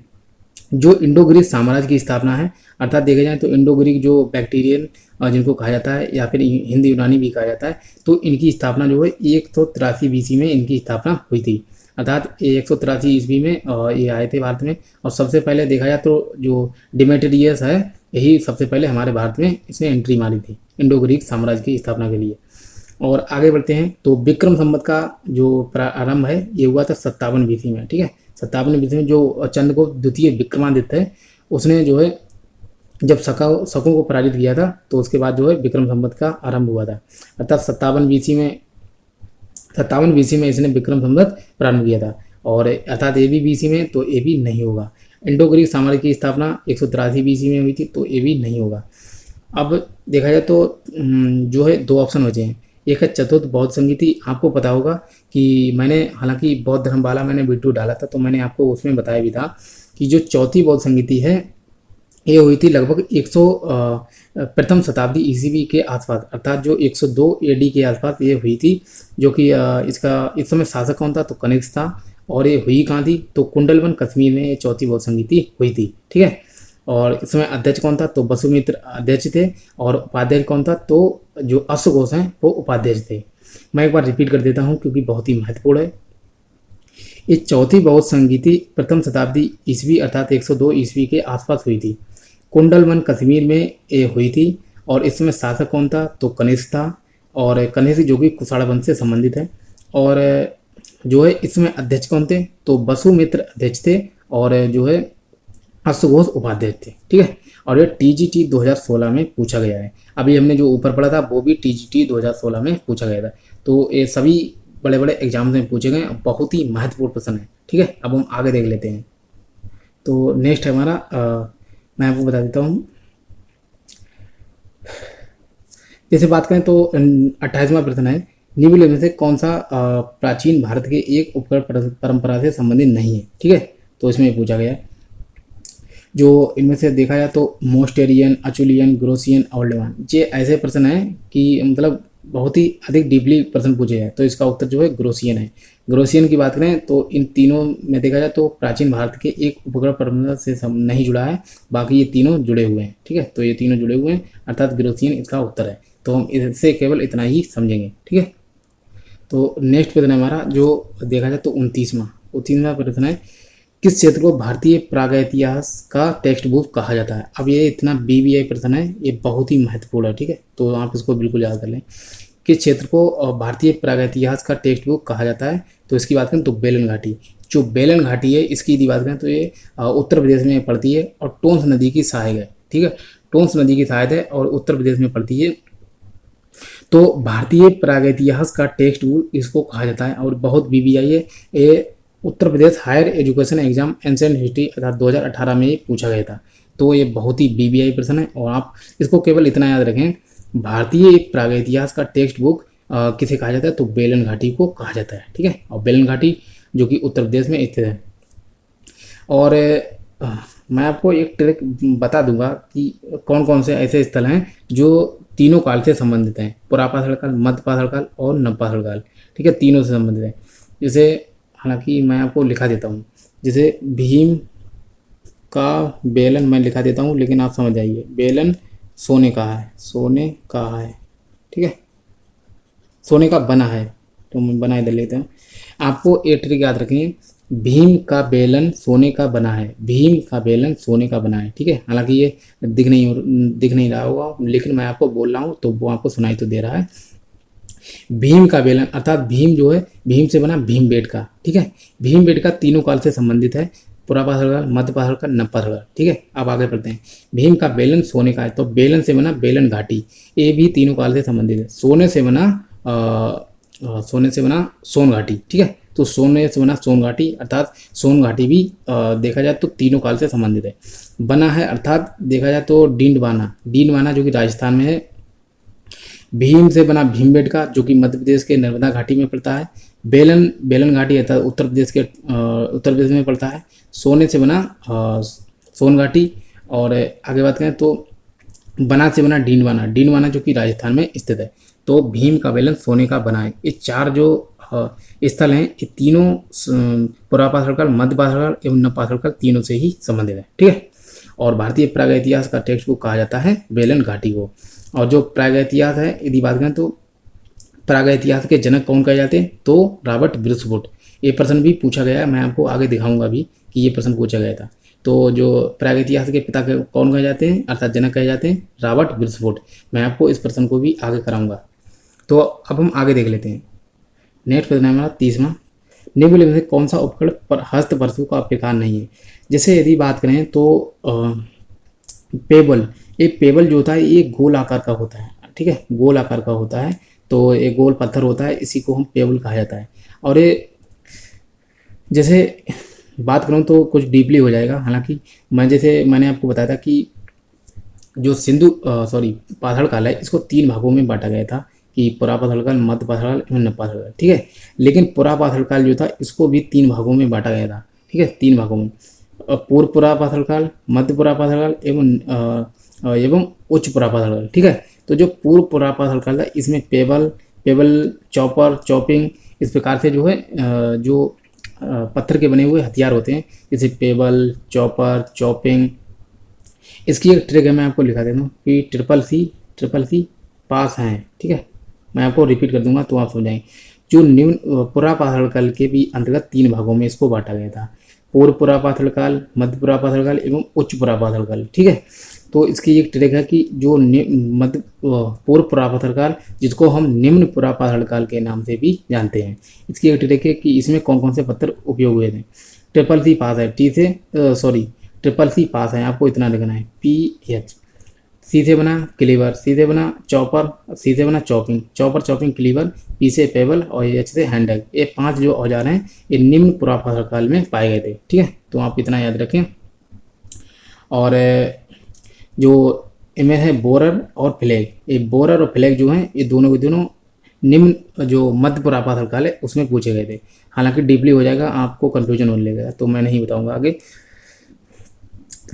जो इंडो ग्रीक साम्राज्य की स्थापना है, अर्थात देखा जाए तो इंडो ग्रीक जो बैक्टीरियन जिनको कहा जाता है या फिर हिंदी यूनानी भी कहा जाता है, तो इनकी स्थापना जो है 183 BC में इनकी स्थापना हुई थी, अर्थात 183 ईस्वी में ये आए थे भारत में। और सबसे पहले देखा जाए तो जो डिमेट्रियस है, यही सबसे पहले हमारे भारत में इसने एंट्री मारी थी इंडो ग्रीक साम्राज्य की स्थापना के लिए। और आगे बढ़ते हैं तो विक्रम संवत का जो प्रारंभ है ये हुआ था 57 BC में, ठीक है। 57 BC में जो चंद्रगुप्त द्वितीय विक्रमादित्य है, उसने जो है जब शकों को पराजित किया था, तो उसके बाद जो है विक्रम संवत का आरंभ हुआ था, अर्थात 57 BC में इसने विक्रम संवत प्रारंभ किया था। और अर्थात AB BC में तो AB नहीं होगा। इंडो ग्रीक साम्राज्य की स्थापना 183 BC में हुई थी, तो ये भी नहीं होगा। अब देखा जाए तो जो है दो ऑप्शन बचे हैं। एक है चतुर्थ बौद्ध संगीति। आपको पता होगा कि मैंने हालांकि बौद्ध धर्मवाला मैंने वीडियो डाला था, तो मैंने आपको उसमें बताया भी था कि जो चौथी बौद्ध संगीति है ये हुई थी लगभग 100 प्रथम शताब्दी ईस्वी के आसपास, अर्थात जो 102 AD के आसपास ये हुई थी। जो कि इसका इस समय शासक कौन था, तो कनिष्क था। और ये हुई कहाँ थी, तो कुंडलवन कश्मीर में ये चौथी बौद्ध संगीति हुई थी, ठीक है। और इस समय अध्यक्ष कौन था, तो वसुमित्र अध्यक्ष थे। और उपाध्यक्ष कौन था, तो जो अश्वघोष हैं वो उपाध्यक्ष थे। मैं एक बार रिपीट कर देता हूँ क्योंकि बहुत ही महत्वपूर्ण है। ये चौथी बौद्ध संगीति प्रथम शताब्दी ईस्वी अर्थात 102 ईस्वी के आसपास हुई थी। कुंडलवन कश्मीर में ये हुई थी। और इसमें शासक कौन था, तो कनिष्क था। और कनिष्क जो कि कुषाण वंश से संबंधित है। और जो है इसमें अध्यक्ष कौन थे, तो वसुमित्र अध्यक्ष थे। और जो है अश्वघोष उपाध्यक्ष थे, ठीक है। और ये TGT 2016 में पूछा गया है। अभी हमने जो ऊपर पढ़ा था वो भी TGT 2016 में पूछा गया था। तो ये सभी बड़े बड़े एग्जाम्स में पूछे गए, बहुत ही महत्वपूर्ण प्रश्न है, ठीक है। अब हम आगे देख लेते हैं। तो नेक्स्ट है हमारा मैं आपको बता देता हूँ। जैसे बात करें तो 28वां प्रश्न है, निम्नलिखित में से कौन सा प्राचीन भारत के एक उपकर परंपरा से संबंधित नहीं है, ठीक है। तो इसमें पूछा गया है। जो इनमें से देखा जाए तो मोस्टेरियन, अचुलियन, ग्रोसियन, ओल्डवान, ये ऐसे प्रश्न हैं कि मतलब बहुत ही अधिक डीपली प्रश्न पूछे हैं। तो इसका उत्तर जो है ग्रोसियन है। ग्रोसियन की बात करें तो इन तीनों में देखा जाए तो प्राचीन भारत के एक उपग्रह परंपरा से नहीं जुड़ा है, बाकी ये तीनों जुड़े हुए हैं, ठीक है। तो ये तीनों जुड़े हुए हैं अर्थात ग्रोसियन इसका उत्तर है। तो हम इससे केवल इतना ही समझेंगे, ठीक है। तो नेक्स्ट प्रश्न है हमारा, जो देखा जाए तो 29वां प्रश्न है, किस क्षेत्र को भारतीय प्रागैतिहास का टेक्स्ट बुक कहा जाता है। अब ये इतना BBI प्रश्न है, ये बहुत ही महत्वपूर्ण है, ठीक है। तो आप इसको बिल्कुल याद कर लें। किस क्षेत्र को भारतीय प्रागैतिहास का टेक्स्ट बुक कहा जाता है, तो इसकी बात करें तो बेलन घाटी। जो बेलन घाटी है इसकी यदि बात करें तो ये उत्तर प्रदेश में पड़ती है और टोंस नदी की सहायक है, ठीक है। टोंस नदी की सहायक है और उत्तर प्रदेश में पड़ती है। तो भारतीय प्रागैतिहास का टेक्स्ट बुक इसको कहा जाता है और बहुत BBI है। ये Uttar Pradesh higher education exam ancient history अर्थात 2018 में ये पूछा गया था। तो ये बहुत ही BBI प्रश्न है और आप इसको केवल इतना याद रखें, भारतीय प्रागैतिहास का टेक्स्ट बुक किसे कहा जाता है, तो बेलन घाटी को कहा जाता है, ठीक है। और बेलन घाटी जो कि उत्तर प्रदेश में स्थित है। और मैं आपको एक ट्रिक बता दूंगा कि कौन कौन से ऐसे स्थल हैं जो तीनों काल से संबंधित हैं, पुरापाषाण काल, मध्यपाषाण काल और नवपाषाण काल, ठीक है। तीनों से संबंधित है। जैसे हालांकि मैं आपको लिखा देता हूँ, जैसे भीम का बेलन मैं लिखा देता हूँ, लेकिन आप समझ जाइए। बेलन सोने का है, सोने का है, ठीक है। सोने का बना है, तो मैं बना इधर लेता हूँ। आपको एक ट्रिक याद रखें, भीम का बेलन सोने का बना है, भीम का बेलन सोने का बना है, ठीक है। हालांकि ये दिख नहीं रहा होगा, लेकिन मैं आपको बोल रहा हूँ तो वो आपको सुनाई तो दे रहा है। भीम का बेलन अर्थात भीम जो है भीम से बना भीमबेटका, ठीक है। भीमबेटका तीनों काल से संबंधित है, पुरापाषाण काल, मध्यपाषाण काल, नवपाषाण काल, ठीक है। अब आगे बढ़ते हैं। भीम का बेलन सोने का है, तो बेलन से बना बेलन घाटी, ये भी तीनों काल से संबंधित है। सोने से बना सोन घाटी, ठीक है। तो सोने से बना सोन घाटी अर्थात सोन घाटी भी देखा जाए तो तीनों काल से संबंधित है। बना है अर्थात देखा जाए तो डींडवाना जो कि राजस्थान में है। भीम से बना भीमबेटका जो कि मध्य प्रदेश के नर्मदा घाटी में पड़ता है। बेलन घाटी अर्थात उत्तर प्रदेश में पड़ता है। सोने से बना सोन घाटी। और आगे बात करें तो बना से बना डींडवाना जो कि राजस्थान में स्थित है। तो भीम का बेलन सोने का बना है। ये चार जो स्थल हैं ये तीनों पुरापाषाण काल, मध्यपाषाण काल एवं नवपाषाण काल तीनों से ही संबंधित है, ठीक है। और भारतीय प्रागैतिहास का टेक्स्ट बुक कहा जाता है बेलन घाटी को। और जो प्रागैतिहास है यदि बात करें तो प्रागैतिहास के जनक कौन कहे जाते हैं, तो रॉबर्ट ब्रिसवुड। ये प्रश्न भी पूछा गया है, मैं आपको आगे दिखाऊंगा अभी कि ये प्रश्न पूछा गया था। तो जो प्रागैतिहास के पिता कौन कहे जाते हैं अर्थात जनक कहे जाते हैं, रॉबर्ट ब्रिसवुड। मैं आपको इस प्रश्न को भी आगे कराऊंगा। तो अब हम आगे देख लेते हैं। नेक्स्ट प्रश्न है हमारा 30वां, निम्नलिखित में से कौन सा उपकरण पर हस्त वस्तु का प्रकार नहीं है। जैसे यदि बात करें तो पेबल, एक पेबल जो होता है ये गोल आकार का होता है, ठीक है, गोल आकार का होता है। तो एक गोल पत्थर होता है, इसी को हम पेबल कहा जाता है। और ये जैसे बात करूँ तो कुछ डीपली हो जाएगा। हालांकि जैसे मैंने आपको बताया था कि जो पाषाण काल है, इसको 3 भागों में बांटा गया था कि पुरापाषाण काल, मध्य पाषाण काल एवं नवपाषाण काल। ठीक है, लेकिन पुरापाषाण काल जो था इसको भी 3 भागों में बांटा गया था। ठीक है, 3 भागों में, पूर्व पुरापाषाण काल, मध्य पुरापाषाण काल एवं उच्च पुरापाषाण काल। ठीक है, तो जो पूर्व पुरापाषाण काल था इसमें पेबल, चॉपर, चॉपिंग, इस प्रकार से जो है पत्थर के बने हुए हथियार होते हैं, जैसे पेबल, चॉपर, चॉपिंग। इसकी एक ट्रिक है, मैं आपको लिखा देता हूँ कि ट्रिपल सी पास हैं। ठीक है, मैं आपको रिपीट कर दूंगा तो आप समझाएंगे। जो निम्न पुरापाषाण काल के भी अंतर्गत 3 भागों में इसको बांटा गया था, पूर्व पुरापाषाण काल, मध्य पुरापाषाण काल एवं उच्च पुरापाषाण काल। ठीक है, तो इसकी एक ट्रिक है कि जो पूर्व पुरापाषाण काल, जिसको हम निम्न पुरापाषाण काल के नाम से भी जानते हैं, इसकी एक ट्रिक है कि इसमें कौन कौन से पत्थर उपयोग हुए थे। ट्रिपल सी पास है, ट्रिपल सी पास है, आपको इतना लिखना है, PH। सी से बना क्लीवर, सी से बना चॉपर, सी से बना chopping, chopper, chopping, cleaver, P से पेबल और H से हैंडल। ये 5 जो औजार हैं ये निम्न पुरापाषाण काल में पाए गए थे। ठीक है, तो आप इतना याद रखें। और जो इनमें है बोरर और फ्लैग, ये बोरर और फ्लैग जो हैं ये दोनों के दोनों निम्न जो मध्य पुरापाषाण काल है उसमें पूछे गए थे। हालांकि डीपली हो जाएगा, आपको कंफ्यूजन होने लगेगा, तो मैं नहीं बताऊंगा आगे।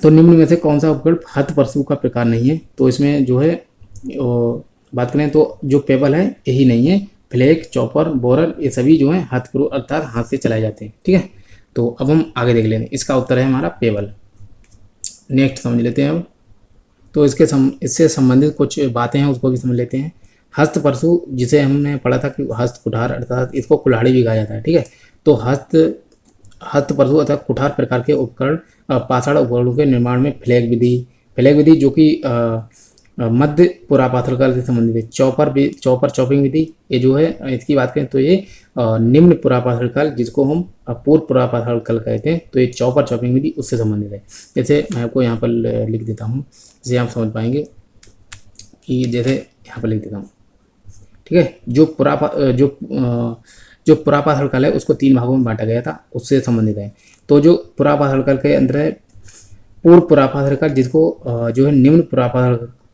तो निम्न में से कौन सा उपकरण हस्तपरशु का प्रकार नहीं है, तो इसमें जो है बात करें तो जो पेबल है यही नहीं है, फ्लैग, चॉपर, बोरर ये सभी जो है हस्तपरशु अर्थात हाथ से चलाए जाते हैं। ठीक है, तो अब हम आगे देख लेंगे। इसका उत्तर है हमारा पेबल। नेक्स्ट समझ लेते हैं अब। तो इससे संबंधित कुछ बातें हैं उसको भी समझ लेते हैं। हस्तपरशु जिसे हमने पढ़ा था कि हस्त कुठार अर्थात इसको कुल्हाड़ी भी कहा जाता है। ठीक है, तो हस्तपरशु अर्थात कुठार प्रकार के उपकरण पाषाण उपकरणों के निर्माण में फ्लैग विधि जो कि मध्य पुरापाषाण काल से संबंधित है। चॉपर चॉपिंग विधि ये जो है, इसकी बात करें तो ये निम्न पुरापाषाण काल, जिसको हम पूर्व पुरापाषाण काल कहते हैं, तो ये चॉपर चॉपिंग विधि उससे संबंधित है। जैसे मैं आपको यहाँ पर लिख देता हूँ, जिसे आप समझ पाएंगे कि जैसे यहाँ पर लिख देता हूँ। ठीक है, जो पुरापाषाण काल है उसको 3 भागों में बांटा गया था, उससे संबंधित है। तो जो पुरापाषाण काल के अंदर है पूर्व पुरापाषाण काल, जिसको जो है निम्न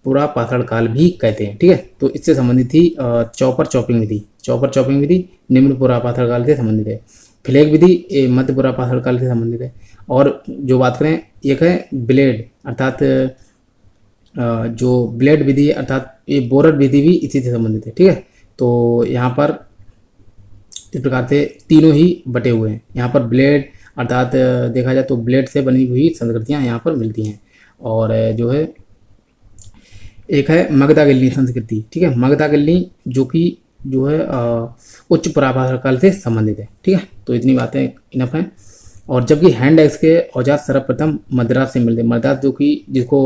पुरापाषाण काल भी कहते हैं। ठीक है, तो इससे संबंधित थी चॉपर चॉपिंग विधि निम्न पुरापाषाण काल से संबंधित है। फ्लैग विधि मध्य पुरापाषाण काल से संबंधित है। और जो बात करें एक है ब्लेड अर्थात जो ब्लेड विधि अर्थात ये बोरर विधि भी इसी से संबंधित है। ठीक है, तो यहाँ पर इस प्रकार से तीनों ही बटे हुए हैं। यहाँ पर ब्लेड अर्थात देखा जाए तो ब्लेड से बनी हुई संस्कृतियाँ यहाँ पर मिलती हैं। और जो है एक है मगधा गिल्ली संस्कृति। ठीक है, मगधा गिल्ली जो है उच्च पुरापाषाण काल से संबंधित है। ठीक है, तो इतनी बातें इनफ हैं। और जबकि हैंड एक्स के औजार सर्वप्रथम मद्रास से मिलते हैं। मद्रास जिसको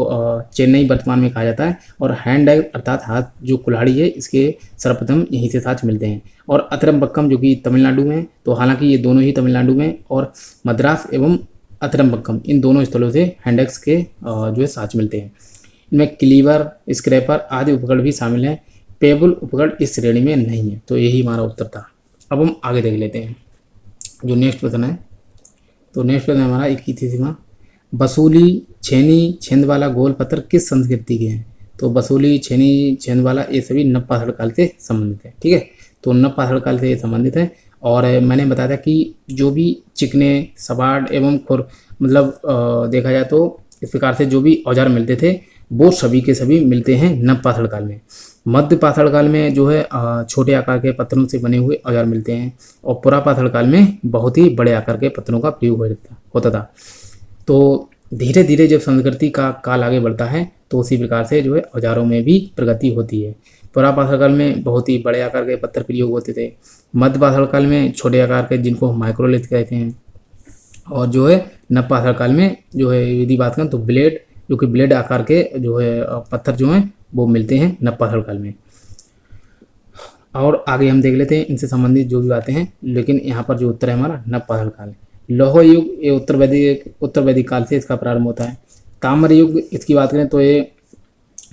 चेन्नई वर्तमान में कहा जाता है, और हैंड एक्स अर्थात हाथ जो कुल्हाड़ी है इसके सर्वप्रथम यहीं से साथ मिलते हैं। और अतरमबक्कम जो कि तमिलनाडु में, तो हालांकि ये दोनों ही तमिलनाडु में, और मद्रास एवं अतरमबक्कम इन दोनों स्थलों से हैंड एक्स के जो है साथ मिलते हैं। इनमें क्लीवर, स्क्रैपर आदि उपकरण भी शामिल हैं। पेबल उपकरण इस श्रेणी में नहीं है। तो यही हमारा उत्तर था। अब हम आगे देख लेते हैं जो नेक्स्ट प्रश्न है। तो नेक्स्ट प्रश्न हमारा 21वां, बसूली, छेनी, छेंदवाला गोल पत्थर किस संस्कृति के हैं? तो बसूली, छेनी, छेंदवाला ये सभी नवपाषाण काल से संबंधित है। ठीक है, तो नवपाषाण काल से संबंधित है। और मैंने बताया था कि जो भी चिकने, सबाड एवं खुर देखा जाए तो इस प्रकार से जो भी औजार मिलते थे वो सभी के सभी मिलते हैं नवपाषाण काल में। मध्य पाषाण काल में जो है छोटे आकार के पत्थरों से बने हुए औजार मिलते हैं, और पुरापाषाण काल में बहुत ही बड़े आकार के पत्थरों का प्रयोग होता था। तो धीरे धीरे जब संस्कृति का काल आगे बढ़ता है तो उसी प्रकार से जो है औजारों में भी प्रगति होती है। पुरापाषाण काल में बहुत ही बड़े आकार के पत्थर प्रयोग होते थे। मध्य पाषाण काल में छोटे आकार के, जिनको हम माइक्रोलिथ कहते हैं। और जो है नवपाषाण काल में जो है यदि बात करें तो ब्लेड, जो कि ब्लेड आकार के जो है पत्थर जो हैं वो मिलते हैं नवपाषाण काल में। और आगे हम देख लेते हैं इनसे संबंधित जो भी बातें हैं, लेकिन यहाँ पर जो उत्तर है हमारा नवपाषाण काल। लौह युग ये उत्तर वैदिक काल से इसका प्रारंभ होता है। ताम्र युग इसकी बात करें तो ये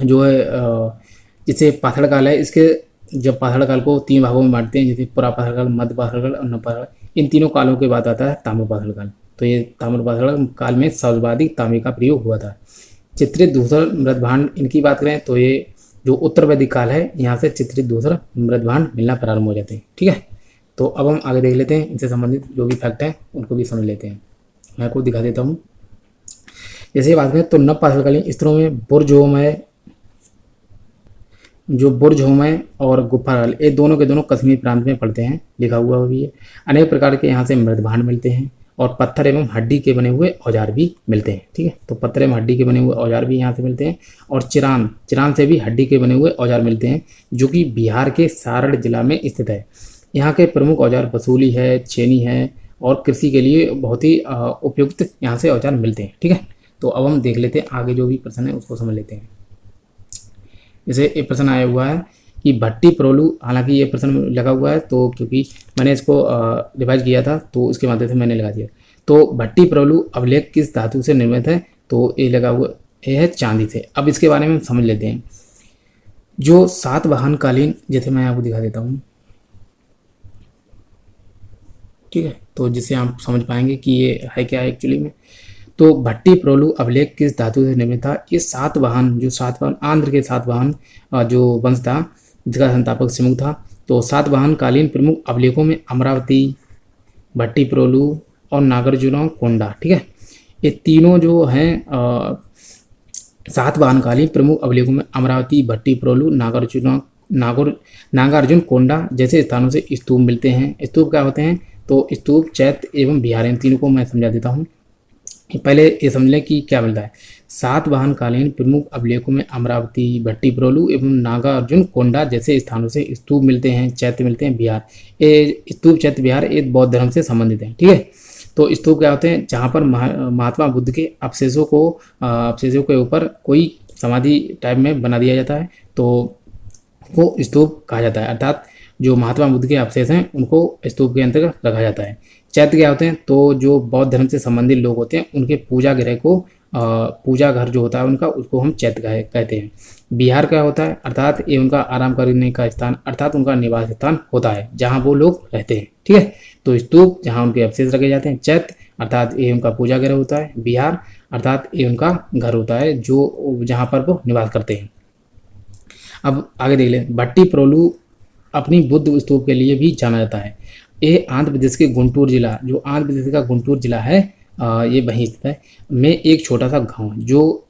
जो है जिसे पाषाण काल है, इसके जब पाषाण काल को 3 भागों में बांटते हैं, जैसे पुरापाषाण काल, मध्य पाषाण काल और नवपाषाण काल, इन तीनों कालों के बाद आता है ताम्रपाषाण काल। तो ये ताम्रपाषाण काल में सर्वाधिक तांबे का प्रयोग हुआ था। चित्रित धूसर मृदभांड इनकी बात करें तो ये जो उत्तर वैदिक काल है यहाँ से चित्रित धूसर मृदभांड मिलना प्रारंभ हो जाते हैं। ठीक है, तो अब हम आगे देख लेते हैं, इनसे संबंधित जो भी फैक्ट है उनको भी समझ लेते हैं। मैं आपको दिखा देता हूँ। जैसे बात करें तो नवपाषाणकालीन स्तरों में बुर्ज-होमय और गुफाराल ये दोनों के दोनों कश्मीर प्रांत में पड़ते हैं, लिखा हुआ भी है। अनेक प्रकार के यहाँ से मृदभांड मिलते हैं और पत्थर एवं हड्डी के बने हुए औजार भी मिलते हैं। ठीक है, तो पत्थर एवं हड्डी के बने हुए औजार भी यहाँ से मिलते हैं और चिरान से भी हड्डी के बने हुए औजार मिलते हैं, जो कि बिहार के सारण जिला में स्थित है। यहाँ के प्रमुख औजार वसूली है, छेनी है और कृषि के लिए बहुत ही उपयुक्त यहाँ से औजार मिलते हैं। ठीक है, तो अब हम देख लेते हैं आगे जो भी प्रश्न है उसको समझ लेते हैं। जैसे एक प्रश्न आया हुआ है कि भट्टी प्रोलू, हालांकि ये प्रश्न लगा हुआ है तो क्योंकि मैंने इसको रिवाइज किया था तो उसके माध्यम से मैंने लगा दिया। तो भट्टी प्रोलू अभिलेख किस धातु से निर्मित है, तो ये लगा हुआ ये है चांदी से। अब इसके बारे में हम समझ लेते हैं। जो सातवाहनकालीन, जैसे मैं आपको दिखा देता हूँ, ठीक है, तो जिससे आप समझ पाएंगे कि ये है क्या एक्चुअली में। तो भट्टी प्रोलू अभिलेख किस धातु से निर्मित था, ये सातवाहन आंध्र के सातवाहन जो वंश था जिसका संस्थापक सिमुक था। तो सातवाहन कालीन प्रमुख अभिलेखों में अमरावती, भट्टी प्रोलू और नागार्जुन कोंडा। ठीक है, ये तीनों जो हैं सातवाहनकालीन प्रमुख अभिलेखों में अमरावती, भट्टी प्रोलू, नागार्जुन कोंडा जैसे स्थानों से स्तूप मिलते हैं। स्तूप क्या होते हैं, तो स्तूप, चैत्य एवं विहार, इन तीनों को मैं समझा देता हूँ। पहले ये समझ लें कि क्या मिलता है। सातवाहनकालीन प्रमुख अभिलेखों में अमरावती, भट्टी प्रोलू एवं नागार्जुन कोंडा जैसे स्थानों से स्तूप मिलते हैं, चैत्य मिलते हैं, विहार। ये स्तूप, चैत्य, विहार ये बौद्ध धर्म से संबंधित है। ठीक है, तो स्तूप क्या होते हैं, जहाँ पर महात्मा बुद्ध के अवशेषों के ऊपर कोई समाधि टाइप में बना दिया जाता है तो वो स्तूप कहा जाता है, अर्थात जो महात्मा बुद्ध के अवशेष हैं उनको स्तूप के अंतर्गत रखा जाता है। चैत्य क्या होते हैं, तो जो बौद्ध धर्म से संबंधित लोग होते हैं उनके पूजा गृह को पूजा घर जो होता है उनका, उसको हम चैत्य कहते हैं। विहार क्या होता है, अर्थात ये उनका आराम करने का स्थान, अर्थात उनका निवास स्थान होता है जहाँ वो लोग रहते हैं। ठीक है, तो स्तूप जहाँ उनके अवशेष रखे जाते हैं, चैत्य अर्थात ये उनका पूजा गृह होता है, विहार अर्थात ये उनका घर होता है जो जहाँ पर वो निवास करते हैं। अब आगे देख लें। भट्टी प्रोलू अपनी बुद्ध स्तूप के लिए भी जाना जाता है। ये आंध्र प्रदेश के गुंटूर जिला, जो आंध्र प्रदेश का गुंटूर जिला है, ये वहीं स्थित है, में एक छोटा सा गांव है। जो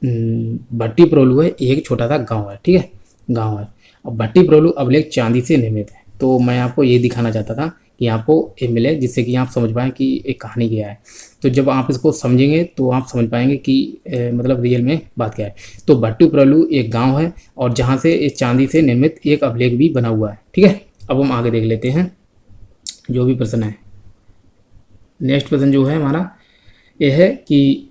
भट्टी प्रोलू है एक छोटा सा गांव है। ठीक है, गांव है। और भट्टी प्रोलू अभिलेख चांदी से निर्मित है। तो मैं आपको ये दिखाना चाहता था कि आपको ये मिले जिससे कि आप समझ पाएँ कि एक कहानी क्या है। तो जब आप इसको समझेंगे तो आप समझ पाएंगे कि मतलब रियल में बात क्या है। तो भट्टी प्रोलू एक गांव है और जहाँ से इस चांदी से निर्मित एक अभिलेख भी बना हुआ है। ठीक है, अब हम आगे देख लेते हैं जो भी प्रश्न है। नेक्स्ट प्रश्न जो है हमारा ये है कि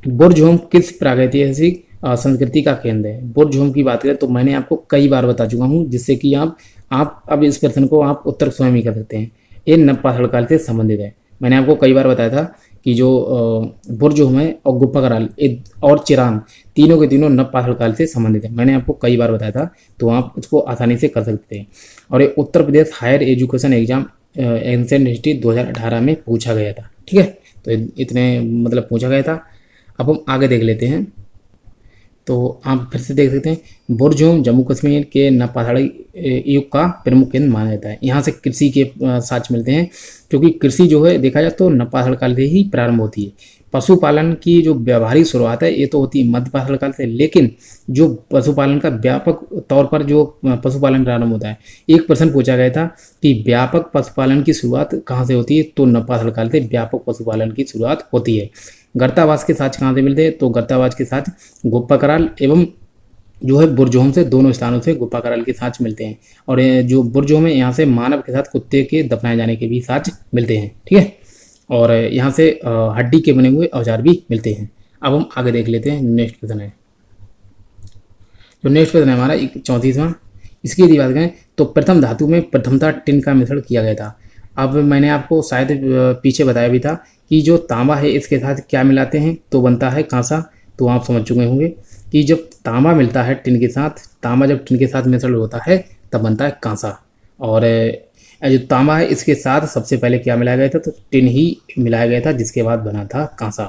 बुर्ज-होम किस प्रागैतिहासिक संस्कृति का केंद्र है। बुर्ज-होम की बात करें तो मैंने आपको कई बार बता चुका हूँ, जिससे कि आप अब इस प्रश्न को आप उत्तर स्वयं ही कर सकते हैं। ये नवपाषाण काल से संबंधित है। मैंने आपको कई बार बताया था कि जो बुर्ज-होम है और गुप्पा और चिरान तीनों के तीनों नवपाषाण काल से संबंधित है। मैंने आपको कई बार बताया था, तो आप इसको आसानी से कर सकते हैं। और ये Uttar Pradesh higher education exam ancient history 2018 में पूछा गया था। ठीक है, तो इतने मतलब पूछा गया था। अब हम आगे देख लेते हैं। तो आप फिर से देख सकते हैं, बुर्ज-होम जम्मू कश्मीर के नवपाषाण युग का प्रमुख केंद्र माना जाता है। यहाँ से कृषि के साक्ष्य मिलते हैं, क्योंकि कृषि जो है देखा जाए तो नवपाषाण काल से ही प्रारंभ होती है। पशुपालन की जो व्यावहारिक शुरुआत है ये तो होती है मध्यपाषाण काल से, लेकिन जो पशुपालन का व्यापक तौर पर जो पशुपालन प्रारंभ होता है, एक प्रश्न पूछा गया था कि व्यापक पशुपालन की शुरुआत कहाँ से होती है, तो नवपाषाण काल से व्यापक पशुपालन की शुरुआत होती है। गर्तावास के साक्ष्य कहाँ से मिलते हैं, तो गर्तावास के साक्ष्य गुप्पा कराल एवं जो है बुर्ज-होम से दोनों स्थानों से गुप्पा कराल के साक्ष्य मिलते हैं। और जो बुर्ज-होम है यहाँ से मानव के साथ कुत्ते के दफनाए जाने के भी साक्ष्य मिलते हैं। ठीक है, और यहाँ से हड्डी के बने हुए औजार भी मिलते हैं। अब हम आगे देख लेते हैं। नेक्स्ट प्रश्न है, जो नेक्स्ट प्रश्न है हमारा 34वां। इसकी यदि बात करें तो प्रथम धातु में प्रथमतः टिन का मिश्रण किया गया था। अब मैंने आपको शायद पीछे बताया भी था कि जो तांबा है इसके साथ क्या मिलाते हैं, तो बनता है कांसा। तो आप समझ चुके होंगे कि जब तांबा मिलता है टिन के साथ, तांबा जब टिन के साथ मिश्रण होता है तब बनता है कांसा। और जो तांबा है इसके साथ सबसे पहले क्या मिलाया गया था, तो टिन ही मिलाया गया था, जिसके बाद बना था कांसा।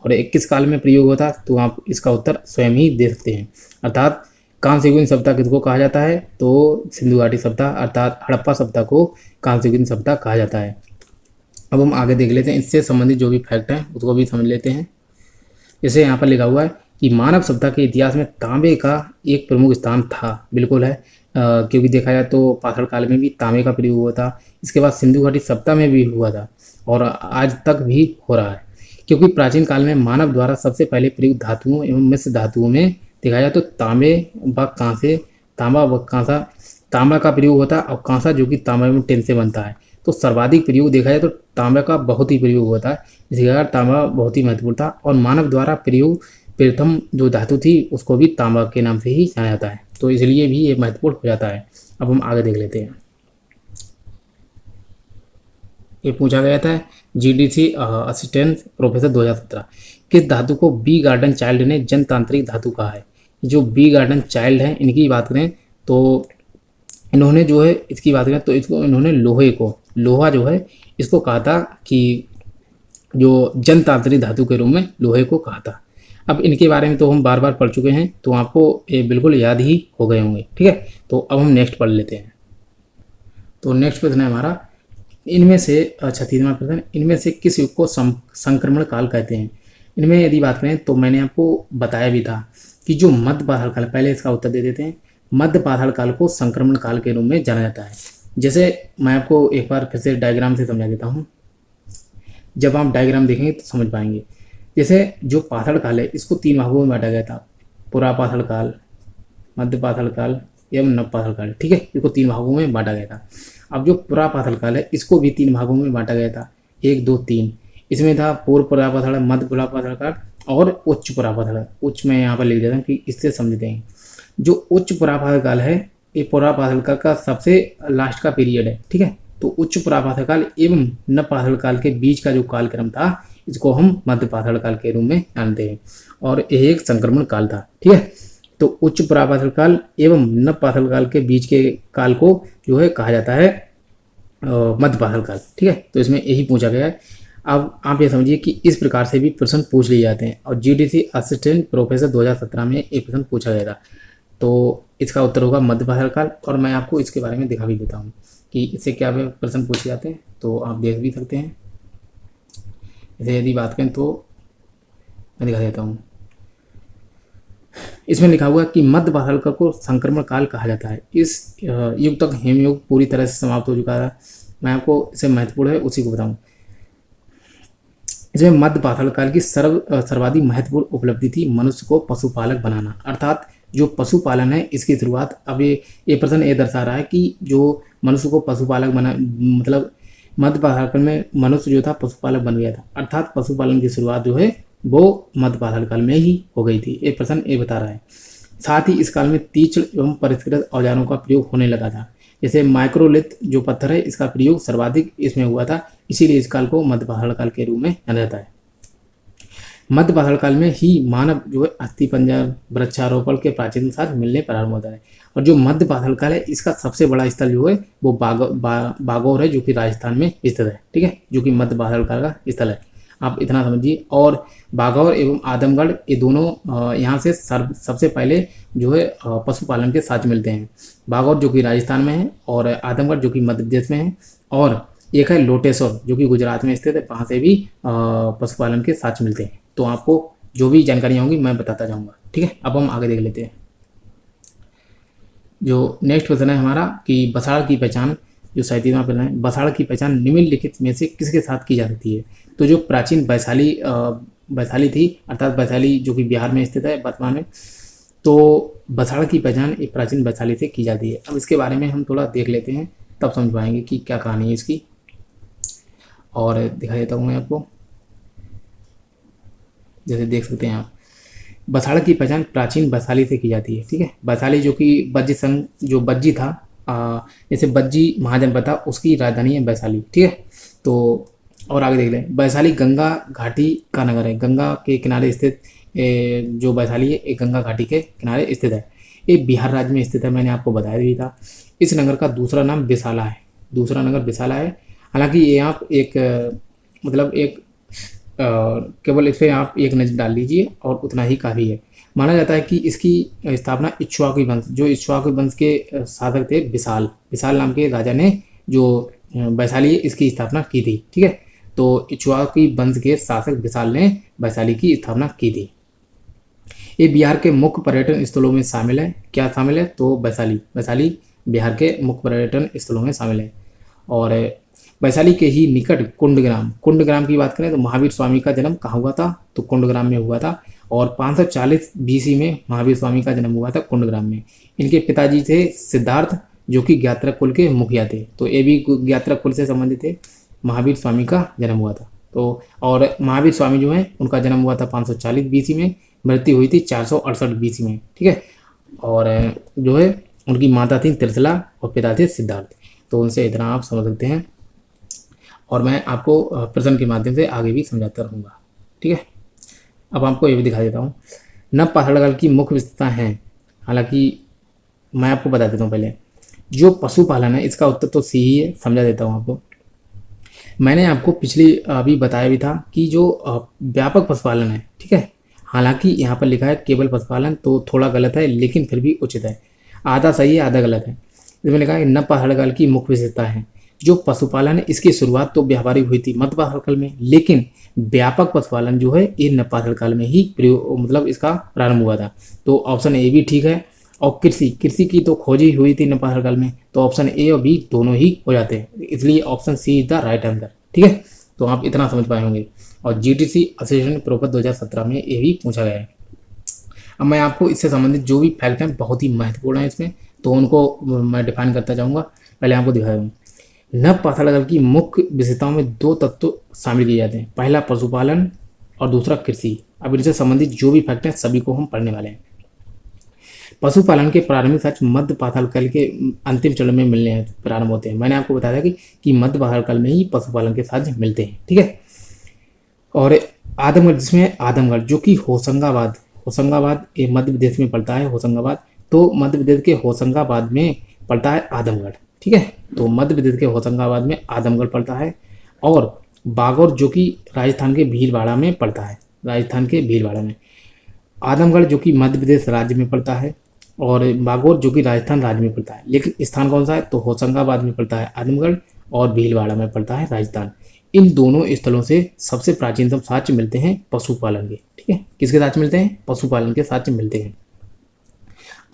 और 21 काल में प्रयोग हुआ था, तो आप इसका उत्तर स्वयं ही दे सकते हैं। अर्थात कांस्ययुगीन सभ्यता किसको कहा जाता है, तो सिंधु घाटी सभ्यता अर्थात हड़प्पा सभ्यता को कांस्ययुगीन सभ्यता कहा जाता है। अब हम आगे देख लेते हैं, इससे संबंधित जो भी फैक्ट हैं उसको भी समझ लेते हैं। जैसे यहाँ पर लिखा हुआ है कि मानव सभ्यता के इतिहास में तांबे का एक प्रमुख स्थान था। बिल्कुल है, क्योंकि देखा जाए तो पाषाण काल में भी तांबे का प्रयोग हुआ था, इसके बाद सिंधु घाटी सभ्यता में भी हुआ था और आज तक भी हो रहा है। क्योंकि प्राचीन काल में मानव द्वारा सबसे पहले प्रयुक्त धातुओं एवं मिश्र धातुओं में देखा जाए तो तांबे व कांसे, तांबा व कांसा, तांबा का प्रयोग होता है और कांसा जो कि तांबा एवं टिन से बनता है। तो सर्वाधिक प्रयोग देखा जाए तो तांबा का बहुत ही प्रयोग होता है, इसके कारण तांबा बहुत ही महत्वपूर्ण था। और मानव द्वारा प्रयोग प्रथम जो धातु थी उसको भी तांबा के नाम से ही जाना जाता है, तो इसलिए भी ये महत्वपूर्ण हो जाता है। अब हम आगे देख लेते हैं। ये पूछा गया था जीडीसी असिस्टेंट प्रोफेसर 2017, किस धातु को बी गार्डन चाइल्ड ने जनतांत्रिक धातु कहा है। जो बी गार्डन चाइल्ड हैं इनकी बात करें तो इन्होंने जो है इसकी बात करें तो इसको इन्होंने लोहे को, लोहा जो है इसको कहा था कि जो जनतांत्रिक धातु के रूप में लोहे को कहा था। अब इनके बारे में तो हम बार बार पढ़ चुके हैं, तो आपको ये बिल्कुल याद ही हो गए होंगे। ठीक है, तो अब हम नेक्स्ट पढ़ लेते हैं। तो नेक्स्ट प्रश्न है हमारा, इनमें से 36वां प्रश्न, इनमें से किस युग को संक्रमण काल कहते हैं। इनमें यदि बात करें तो मैंने आपको बताया भी था कि जो मध्य पाषाण काल, पहले इसका उत्तर दे देते हैं, मध्य पाषाण काल को संक्रमण काल के रूप में जाना जाता है। जैसे मैं आपको एक बार फिर से डायग्राम से समझा देता हूँ, जब आप डायग्राम देखेंगे तो समझ पाएंगे। जैसे जो पाषाण काल है इसको 3 भागों में बांटा गया था, पुरा पाषाण काल, मध्य पाषाण काल एवं नव पाषाण काल। ठीक है, इसको 3 भागों में बांटा गया था। अब जो पुरा पाषाण काल है इसको भी 3 भागों में बांटा गया था, 1, 2, 3। इसमें था पूर्व पुरा पाषाण, मध्य पुरा पाषाण काल और उच्च पुरा पाषाण। उच्च मैं यहाँ पर लिख देता हूँ कि इससे समझते हैं। जो उच्च पुरा पाषाण काल है ये पुरा पाषाण काल का सबसे लास्ट का पीरियड है। ठीक है, तो उच्च पुरा पाषाण काल एवं नव पाषाण काल के बीच का जो कालक्रम था इसको हम मध्य पाषाण काल के रूप में जानते हैं और यह एक संक्रमण काल था। ठीक है, तो उच्च पुरा पाषाण काल एवं नव पाषाण काल के बीच के काल को जो है कहा जाता है मध्य पाषाण काल। ठीक है, तो इसमें यही पूछा गया है। अब आप ये समझिए कि इस प्रकार से भी प्रश्न पूछ लिए जाते हैं और जीडीसी असिस्टेंट प्रोफेसर 2017 में एक प्रश्न पूछा गया था, तो इसका उत्तर होगा मध्य पाषाण काल। और मैं आपको इसके बारे में दिखा भी देता हूँ कि इससे क्या प्रश्न पूछे जाते हैं, तो आप देख भी सकते हैं। जैसे यदि बात करें तो मैं दिखा देता हूँ, इसमें लिखा हुआ है कि मध्य पाषाण काल को संक्रमण काल कहा जाता है। इस युग तक हेमयुग पूरी तरह से समाप्त हो चुका था। मैं आपको इसे महत्वपूर्ण है उसी को बताऊं। इसमें मध्य पाषाण काल की सर्वाधिक महत्वपूर्ण उपलब्धि थी मनुष्य को पशुपालक बनाना। अर्थात जो पशुपालन है इसकी शुरुआत, अब ये प्रश्न ये दर्शा रहा है कि जो मनुष्य को पशुपालक बना, मतलब मध्य पाषाण काल में मनुष्य जो था पशुपालक बन गया था। अर्थात पशुपालन की शुरुआत जो है वो मध्य पाषाण काल में ही हो गई थी, ये प्रश्न ये बता रहा है। साथ ही इस काल में तीक्ष्ण एवं परिष्कृत औजारों का प्रयोग होने लगा था। जैसे माइक्रोलिथ जो पत्थर है इसका प्रयोग सर्वाधिक इसमें हुआ था, इसीलिए इस काल को मध्य पाषाण काल के रूप में जाना जाता है। मध्य पाषाण काल में ही मानव जो है अस्थिपंजर वृक्षारोपण के प्राचीन साथ मिलने प्रारंभ होता है। और जो मध्य पाषाण काल है इसका सबसे बड़ा स्थल जो है वो बागौर है, जो कि राजस्थान में स्थित है। ठीक है, जो कि मध्य पाषाण काल का स्थल है, आप इतना समझिए। और बागौर एवं आदमगढ़ ये दोनों यहाँ से सबसे पहले जो है पशुपालन के साथ मिलते हैं। बागौर जो कि राजस्थान में है और आदमगढ़ जो कि मध्य प्रदेश में है, और एक है लोटेश्वर जो कि गुजरात में स्थित है, वहाँ से भी पशुपालन के साथ मिलते हैं। तो आपको जो भी जानकारियाँ होंगी मैं बताता जाऊँगा। ठीक है, अब हम आगे देख लेते हैं। जो नेक्स्ट क्वेश्चन है हमारा कि बसाड़ की पहचान, जो 37वां प्रश्न है, बसाड़ की पहचान निम्नलिखित में से किसके साथ की जा सकती है। तो जो प्राचीन वैशाली थी, अर्थात वैशाली जो कि बिहार में स्थित है वर्तमान में, तो बसाड़ की पहचान एक प्राचीन वैशाली से की जाती है। अब इसके बारे में हम थोड़ा देख लेते हैं, तब समझ पाएंगे कि क्या कहानी है इसकी। और दिखा देता हूँ मैं आपको, जैसे देख सकते हैं आप, बसाड़ की पहचान प्राचीन वैशाली से की जाती है। ठीक है, वैशाली जो कि बज्जी संघ जो बज्जी था, जैसे बज्जी महाजनपद था, उसकी राजधानी है वैशाली। ठीक है, तो और आगे देख लें, वैशाली गंगा घाटी का नगर है। गंगा के किनारे स्थित जो वैशाली है एक गंगा घाटी के किनारे स्थित है। ये बिहार राज्य में स्थित है, मैंने आपको बताया भी था। इस नगर का दूसरा नाम विशाला है। दूसरा नगर विशाला है। हालांकि ये आप एक मतलब एक केवल इस पर आप एक नज़र डाल लीजिए और उतना ही काफ़ी है। माना जाता है कि इसकी स्थापना इक्ष्वाकु वंश, जो इक्ष्वाकु वंश के शासक थे विशाल विशाल नाम के राजा ने जो वैशाली इसकी स्थापना की थी। ठीक है, तो इक्ष्वाकु वंश के शासक विशाल ने वैशाली की स्थापना की थी। ये बिहार के मुख्य पर्यटन स्थलों में शामिल है। क्या शामिल है? तो वैशाली वैशाली बिहार के मुख्य पर्यटन स्थलों में शामिल है। और वैशाली के ही निकट कुंडग्राम की बात करें तो महावीर स्वामी का जन्म कहाँ हुआ था? तो कुंडग्राम में हुआ था। और 540 BC में महावीर स्वामी का जन्म हुआ था कुंडग्राम में। इनके पिताजी थे सिद्धार्थ, जो कि ज्ञात्रक कुल के मुखिया थे। तो ये भी ज्ञात्रक कुल से संबंधित थे। महावीर स्वामी का जन्म हुआ था। तो और महावीर स्वामी जो है उनका जन्म हुआ था 540 BC में, मृत्यु हुई थी 468 BC में। ठीक है, और जो है उनकी माता थी त्रिशला और पिता थे सिद्धार्थ। तो उनसे इतना आप समझ सकते हैं, और मैं आपको प्रश्न के माध्यम से आगे भी समझाता रहूँगा। ठीक है, अब आपको ये भी दिखा देता हूँ। नव पाषाण की मुख्य विशेषता हैं। हालांकि मैं आपको बता देता हूँ पहले, जो पशुपालन है इसका उत्तर तो सी ही है। समझा देता हूँ आपको। मैंने आपको पिछली अभी बताया भी था कि जो व्यापक पशुपालन है, ठीक है, हालांकि यहाँ पर लिखा है केवल पशुपालन, तो थोड़ा गलत है लेकिन फिर भी उचित है। आधा सही है आधा गलत है। इसमें लिखा है नव पाषाण काल की मुख्य विशेषता है। जो पशुपालन है इसकी शुरुआत तो व्यावहारिक हुई थी मध्य पाषाण काल में, लेकिन व्यापक पशुपालन जो है ये नव पाषाण काल में ही मतलब इसका प्रारंभ हुआ था। तो ऑप्शन ए भी ठीक है। और कृषि की तो खोज ही हुई थी नव पाषाण काल में, तो ऑप्शन ए और बी दोनों ही हो जाते हैं। इसलिए option C is the right answer. ठीक है, तो आप इतना समझ पाए होंगे। और GTC असिस्टेंट प्रोपर 2017 में ये भी पूछा गया है। अब मैं आपको इससे संबंधित जो भी फैक्ट हैं बहुत ही महत्वपूर्ण है इसमें, तो उनको मैं डिफाइन करता जाऊँगा। पहले आपको दिखा दूँ। नव पाषाण काल की मुख्य विशेषताओं में दो तत्व शामिल किए जाते हैं, पहला पशुपालन और दूसरा कृषि। अब इनसे संबंधित जो भी फैक्ट हैं सभी को हम पढ़ने वाले हैं। पशुपालन के प्रारंभिक साक्ष्य मध्य पाषाण काल के अंतिम चरण में मिलने प्रारंभ होते हैं। मैंने आपको बताया था कि मध्य पाषाण काल में ही पशुपालन के साक्ष्य मिलते हैं। ठीक है, और आदमगढ़, जिसमें आदमगढ़ जो कि होशंगाबाद ये मध्य प्रदेश में पड़ता है। होशंगाबाद, तो मध्य प्रदेश के होशंगाबाद में पड़ता है आदमगढ़। ठीक है, तो मध्य प्रदेश के होशंगाबाद में आदमगढ़ पड़ता है। और बागौर जो कि राजस्थान के भीलवाड़ा में पड़ता है। राजस्थान के भीलवाड़ा में आदमगढ़ जो कि मध्य प्रदेश राज्य में पड़ता है, और बागौर जो कि राजस्थान राज्य में पड़ता है। लेकिन स्थान कौन सा है? तो होशंगाबाद में पड़ता है आदमगढ़, और भीलवाड़ा में पड़ता है राजस्थान। इन दोनों स्थलों से सबसे प्राचीनतम साक्ष्य मिलते हैं पशुपालन के। ठीक है, किसके साक्ष्य मिलते हैं? पशुपालन के साक्ष्य मिलते हैं।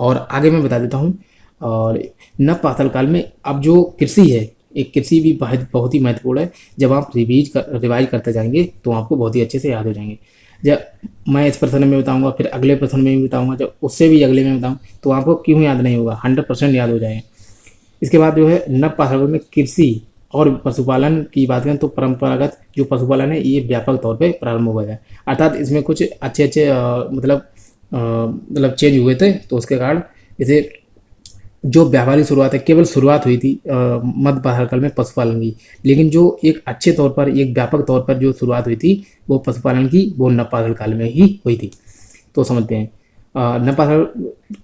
और आगे मैं बता देता हूँ। और नव पाषाण काल में अब जो कृषि है, एक कृषि भी बहुत ही महत्वपूर्ण है। जब आप रिवाइज करते जाएंगे तो आपको बहुत ही अच्छे से याद हो जाएंगे। जब मैं इस प्रश्न में बताऊंगा, फिर अगले प्रश्न में भी बताऊंगा, जब उससे भी अगले में बताऊँ तो आपको क्यों याद नहीं होगा, 100% याद हो जाएगा। इसके बाद जो है नव पाषाण काल में कृषि और पशुपालन की बात करें तो परंपरागत जो पशुपालन है ये व्यापक तौर पे प्रारंभ हो गया। अर्थात इसमें कुछ अच्छे मतलब चेंज हुए थे, तो उसके कारण इसे जो व्यावहारिक शुरुआत है, केवल शुरुआत हुई थी मध्य पाषाण काल में पशुपालन की, लेकिन जो एक अच्छे तौर पर, एक व्यापक तौर पर जो शुरुआत हुई थी वो पशुपालन की, वो नव पाषाण काल में ही हुई थी। तो समझते हैं नव पाषाण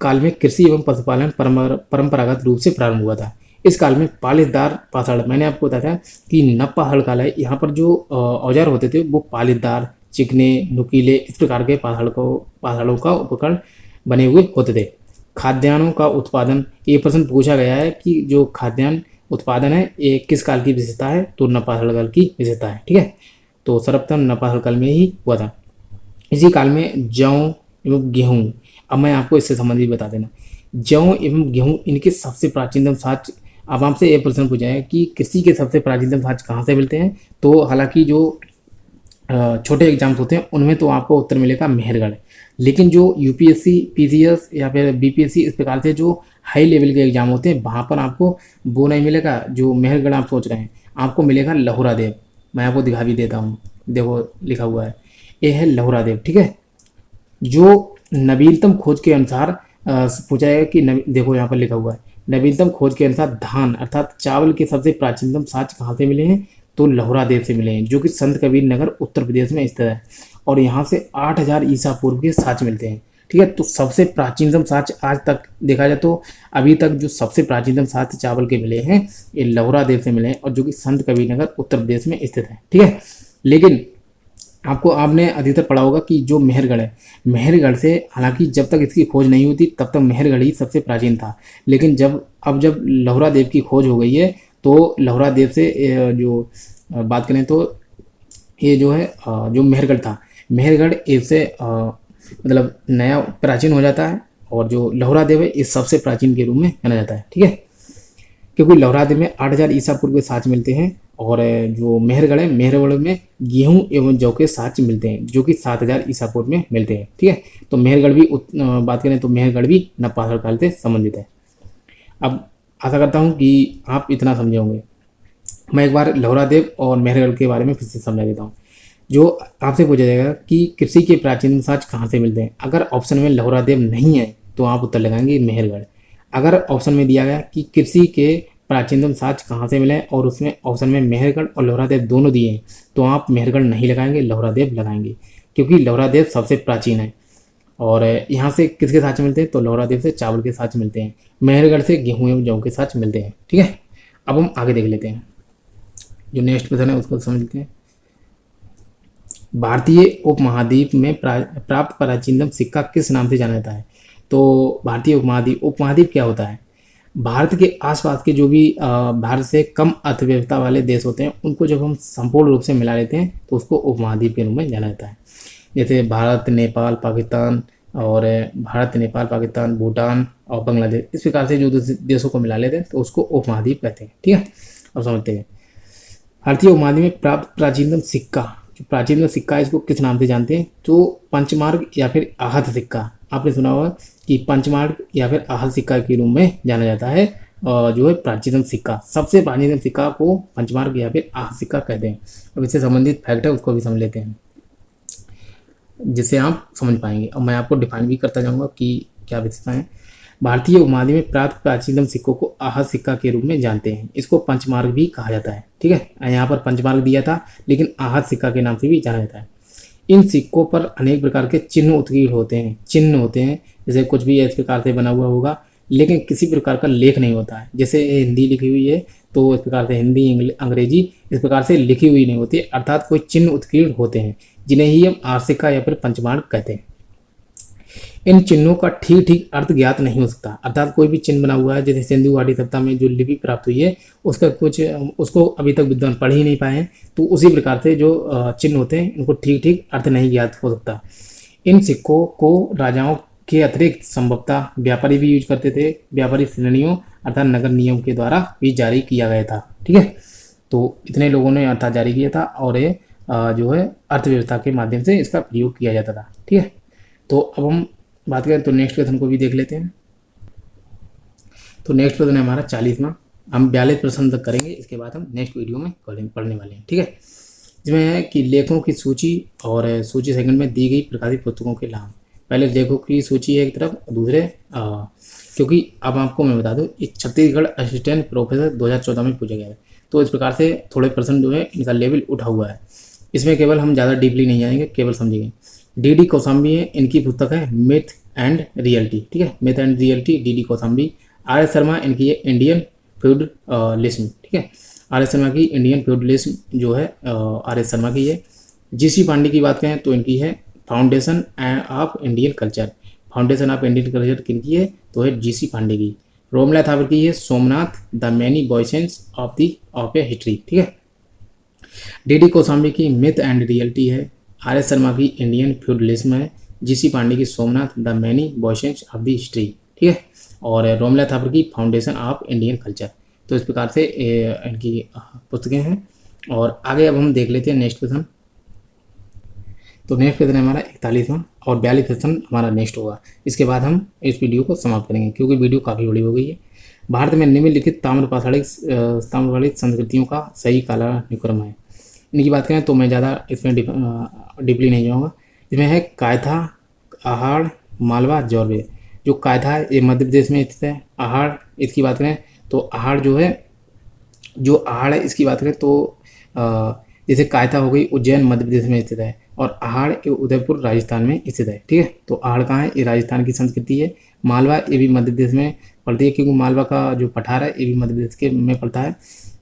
काल में कृषि एवं पशुपालन परंपरागत रूप से प्रारंभ हुआ था। इस काल में पालिशदार पाषाण, मैंने आपको बताया था कि नव पाषाण काल है, यहाँ पर जो औजार होते थे वो पालिशदार, चिकने, नुकीले, इस प्रकार के पाषाणों का उपकरण बने हुए होते थे। खाद्यान्नों का उत्पादन, ये प्रश्न पूछा गया है कि जो खाद्यान्न उत्पादन है ये किस काल की विशेषता है? तो नव पाषाण काल की विशेषता है। ठीक है, तो सर्वप्रथम नव पाषाण काल में ही हुआ था। इसी काल में जौ एवं गेहूँ, अब मैं आपको इससे संबंधित बता देना, जौ एवं गेहूँ इनके सबसे प्राचीनतम साक्ष्य। अब आपसे ये प्रश्न पूछा है कि कृषि के सबसे प्राचीनतम साक्ष्य कहाँ से मिलते हैं? तो हालांकि जो छोटे एग्जाम्स होते हैं उनमें तो आपको उत्तर मिलेगा मेहरगढ़, लेकिन जो UPSC, PCS या फिर BPSC इस प्रकार से जो हाई लेवल के एग्जाम होते हैं वहाँ पर आपको वो नहीं मिलेगा जो मेहरगढ़ आप सोच रहे हैं, आपको मिलेगा लहुरा देव। मैं आपको दिखा भी देता हूँ, देखो लिखा हुआ है, ये है लहुरा देव। ठीक है, जो नवीनतम खोज के अनुसार पूछा है कि देखो यहाँ पर लिखा हुआ है, नवीनतम खोज के अनुसार धान अर्थात चावल के सबसे प्राचीनतम साक्ष्य कहाँ से मिले हैं? तो लहुरा देव से मिले हैं, जो कि संत कबीर नगर उत्तर प्रदेश में स्थित है। और यहाँ से 8000 ईसा पूर्व के साक्ष्य मिलते हैं। ठीक है। तो सबसे प्राचीनतम साक्ष्य आज तक देखा जाए तो अभी तक जो सबसे प्राचीनतम साक्ष्य चावल के मिले हैं ये लहुरा देव से मिले हैं, और जो कि संत कबीरनगर उत्तर प्रदेश में स्थित है, ठीक है। लेकिन आपने अधिकतर पढ़ा होगा कि जो मेहरगढ़ है, मेहरगढ़ से हालांकि जब तक इसकी खोज नहीं हुई थी तब तक मेहरगढ़ ही सबसे प्राचीन था। लेकिन जब लहुरा देव की खोज हो गई है तो लहुरा देव से जो बात करें तो ये जो है जो मेहरगढ़ था, मेहरगढ़ इससे मतलब नया प्राचीन हो जाता है, और जो लहुरा देव है इस सबसे प्राचीन के रूप में जाना जाता है, ठीक है। क्योंकि लहुरा देव में 8000 ईसा पूर्व के साक्ष्य मिलते हैं, और जो मेहरगढ़ है, मेहरगढ़ में गेहूं एवं जौ के साक्ष्य मिलते हैं जो कि 7000 ईसा पूर्व में मिलते हैं, ठीक है। तो मेहरगढ़ भी बात करें तो मेहरगढ़ भी नवपाषाण काल से संबंधित है। अब आशा करता हूँ कि आप इतना समझे होंगे। मैं एक बार लहुरा देव और मेहरगढ़ के बारे में फिर से समझा देता हूँ। जो आपसे पूछा जाएगा कि कृषि के प्राचीन साक्ष्य कहाँ से मिलते हैं, अगर ऑप्शन में लहुरा देव नहीं है तो आप उत्तर लगाएंगे मेहरगढ़। अगर ऑप्शन में दिया गया कि कृषि के प्राचीनतम साक्ष्य कहाँ से मिले और उसमें ऑप्शन में मेहरगढ़ और लहुरा देव दोनों दिए हैं तो आप मेहरगढ़ नहीं लगाएंगे, लहुरा देव लगाएंगे, क्योंकि लहुरा देव सबसे प्राचीन है। और यहाँ से किसके साक्ष्य मिलते हैं तो लहुरा देव से चावल के साक्ष्य मिलते हैं, मेहरगढ़ से गेहूं एवं जौ के साक्ष्य मिलते हैं, ठीक है। अब हम आगे देख लेते हैं, जो नेक्स्ट क्वेश्चन है उसको समझते हैं। भारतीय उपमहाद्वीप में प्राप्त प्राचीनतम सिक्का किस नाम से जाना जाता है। तो भारतीय उपमहाद्वीप क्या होता है, भारत के आसपास के जो भी भारत से कम अर्थव्यवस्था वाले देश होते हैं उनको जब हम संपूर्ण रूप से मिला लेते हैं तो उसको उपमहाद्वीप के रूप में जाना जाता है। जैसे भारत, नेपाल, पाकिस्तान, भूटान और बांग्लादेश, इस प्रकार से जो देशों को मिला लेते हैं तो उसको उपमहाद्वीप कहते हैं, ठीक है। अब समझते हैं भारतीय उपमहाद्वीप में प्राप्त प्राचीनतम सिक्का, जो प्राचीनतम सिक्का है इसको किस नाम से जानते हैं तो पंचमार्ग या फिर आहत सिक्का। आपने सुना होगा कि पंचमार्ग या फिर आहत सिक्का के रूप में जाना जाता है, जो है प्राचीनतम सिक्का। सबसे प्राचीनतम सिक्का को पंचमार्ग या फिर आहत सिक्का कहते हैं। अब इससे संबंधित फैक्ट है उसको भी समझ लेते हैं जिससे आप समझ पाएंगे, और मैं आपको डिफाइन भी करता जाऊंगा कि क्या विशेषता है। भारतीय उपमहाद्वीप में प्राप्त प्राचीनतम सिक्कों को आहत सिक्का के रूप में जानते हैं, इसको पंचमार्ग भी कहा जाता है, ठीक है। यहाँ पर पंचमार्ग दिया था लेकिन आहत सिक्का के नाम से भी जाना जाता है। इन सिक्कों पर अनेक प्रकार के चिन्ह उत्कीर्ण होते हैं, जैसे कुछ भी इस प्रकार से बना हुआ होगा लेकिन किसी प्रकार का लेख नहीं होता है। जैसे हिंदी लिखी हुई है तो इस प्रकार से हिंदी, अंग्रेजी इस प्रकार से लिखी हुई नहीं होती, अर्थात कोई चिन्ह उत्कीर्ण होते हैं जिन्हें ही हम आहत सिक्का या फिर पंचमार्ग कहते हैं। इन चिन्हों का ठीक अर्थ ज्ञात नहीं हो सकता, अर्थात कोई भी चिन्ह बना हुआ है जैसे सिंधु घाटी सभ्यता में जो लिपि प्राप्त हुई है उसको अभी तक विद्वान पढ़ ही नहीं पाए हैं, तो उसी प्रकार से जो चिन्ह होते हैं इनको ठीक अर्थ नहीं ज्ञात हो सकता। इन सिक्कों को राजाओं के अतिरिक्त संभवतः व्यापारी भी यूज करते थे, व्यापारी श्रेणियों अर्थात नगर नियम के द्वारा भी जारी किया गया था, ठीक है। तो इतने लोगों ने अर्थात जारी किया था, और ये जो है अर्थव्यवस्था के माध्यम से इसका प्रयोग किया जाता था, ठीक है। तो अब हम बात करें तो नेक्स्ट क्वेश्चन को भी देख लेते हैं। तो नेक्स्ट क्वेश्चन है हमारा 40वां, हम 42 प्रश्न तक करेंगे, इसके बाद हम नेक्स्ट वीडियो में पढ़ने वाले हैं, ठीक है। जिसमें है कि लेखों की सूची, और सूची सेकंड में दी गई प्रकाशित पुस्तकों के नाम। पहले लेखों की सूची है एक तरफ, दूसरे क्योंकि अब आपको मैं बता दूं छत्तीसगढ़ असिस्टेंट प्रोफेसर 2014 में पूछा गया है, तो इस प्रकार से थोड़े प्रश्न जो है इनका लेवल उठा हुआ है। इसमें केवल हम ज़्यादा डीपली नहीं जाएंगे, केवल समझेंगे। डी कौशाम्बी है, इनकी पुस्तक है मिथ एंड रियलिटी, ठीक है, myth and reality D Kaushambi. R S Sharma इनकी है इंडियन फ्यूडलिज्म, ठीक है, आर एस शर्मा की इंडियन फ्यूडलिज्म जो है आर एस शर्मा की है। जीसी पांडे की बात करें तो इनकी है foundation of Indian culture, foundation of Indian culture किनकी है तो है जीसी पांडे की। रोमला थापर की है Somnath the many voices of A history, ठीक है। डी कौशाम्बी की मिथ एंड रियलिटी है, आर एस शर्मा की इंडियन फ्यूडलिज्म है, जीसी पांडे की Somnath the many voices of the history, ठीक है, और रोमला थापर की फाउंडेशन ऑफ इंडियन कल्चर। तो इस प्रकार से इनकी पुस्तकें हैं। और आगे अब हम देख लेते हैं नेक्स्ट क्वेश्चन। तो नेक्स्ट क्वेश्चन है हमारा 41वां, और 42 क्वेश्चन हमारा नेक्स्ट होगा। इसके बाद हम इस वीडियो को समाप्त करेंगे क्योंकि वीडियो काफ़ी बड़ी हो गई है। भारत में निम्नलिखित ताम्रपाषाणिक संस्कृतियों का सही कालानुक्रम है। इनकी बात करें तो मैं ज़्यादा इसमें डीपली नहीं जाऊँगा। इसमें है कायथा, आहाड़, मालवा, जौरवे। जो कायथा है ये मध्य प्रदेश में स्थित है। आहाड़ इसकी बात करें तो आहाड़ जो है, जो आहाड़ है इसकी बात करें तो जैसे कायथा हो गई उज्जैन मध्य प्रदेश में स्थित है, और अहाड़ ये उदयपुर राजस्थान में स्थित है। ठीक है, तो अहाड़ कहाँ है? ये राजस्थान की संस्कृति है। मालवा ये भी मध्य प्रदेश में पड़ती है, क्योंकि मालवा का जो पठार है ये भी मध्य प्रदेश के में पड़ता है।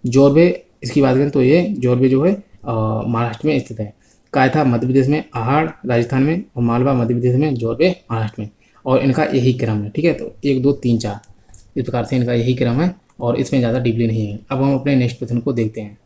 जोरबे इसकी बात करें तो ये जोरबे जो है महाराष्ट्र में स्थित है। कायथा मध्य प्रदेश में, अहाड़ राजस्थान में और मालवा मध्य प्रदेश में, जोरबे महाराष्ट्र में। और इनका यही क्रम है। ठीक है, तो 1 2 3 4 इस प्रकार से इनका यही क्रम है और इसमें ज़्यादा डीपली नहीं है। अब हम अपने नेक्स्ट प्रश्न को देखते हैं।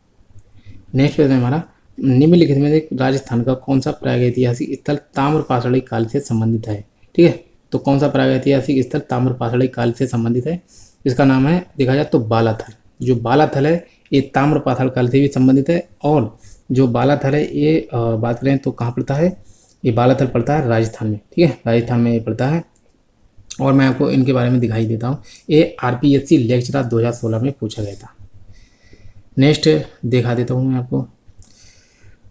नेक्स्ट प्रश्न है हमारा, निम्नलिखित में से राजस्थान का कौन सा प्रागैतिहासिक स्थल ताम्रपाषाणी काल से संबंधित है? ठीक है, तो कौन सा प्रागैतिहासिक स्थल ताम्रपाषाणी काल से संबंधित है? इसका नाम है, देखा जाए तो बालाथल। जो बालाथल है ये ताम्रपाषाण काल से भी संबंधित है। और जो बालाथल है ये बात करें तो कहाँ पड़ता है? ये बालाथल पड़ता है राजस्थान में। ठीक है, राजस्थान में ये पड़ता है। और मैं आपको इनके बारे में दिखाई देता हूँ। ये RPSC लेक्चरर 2016 में पूछा गया था। नेक्स्ट दिखा देता हूँ मैं आपको,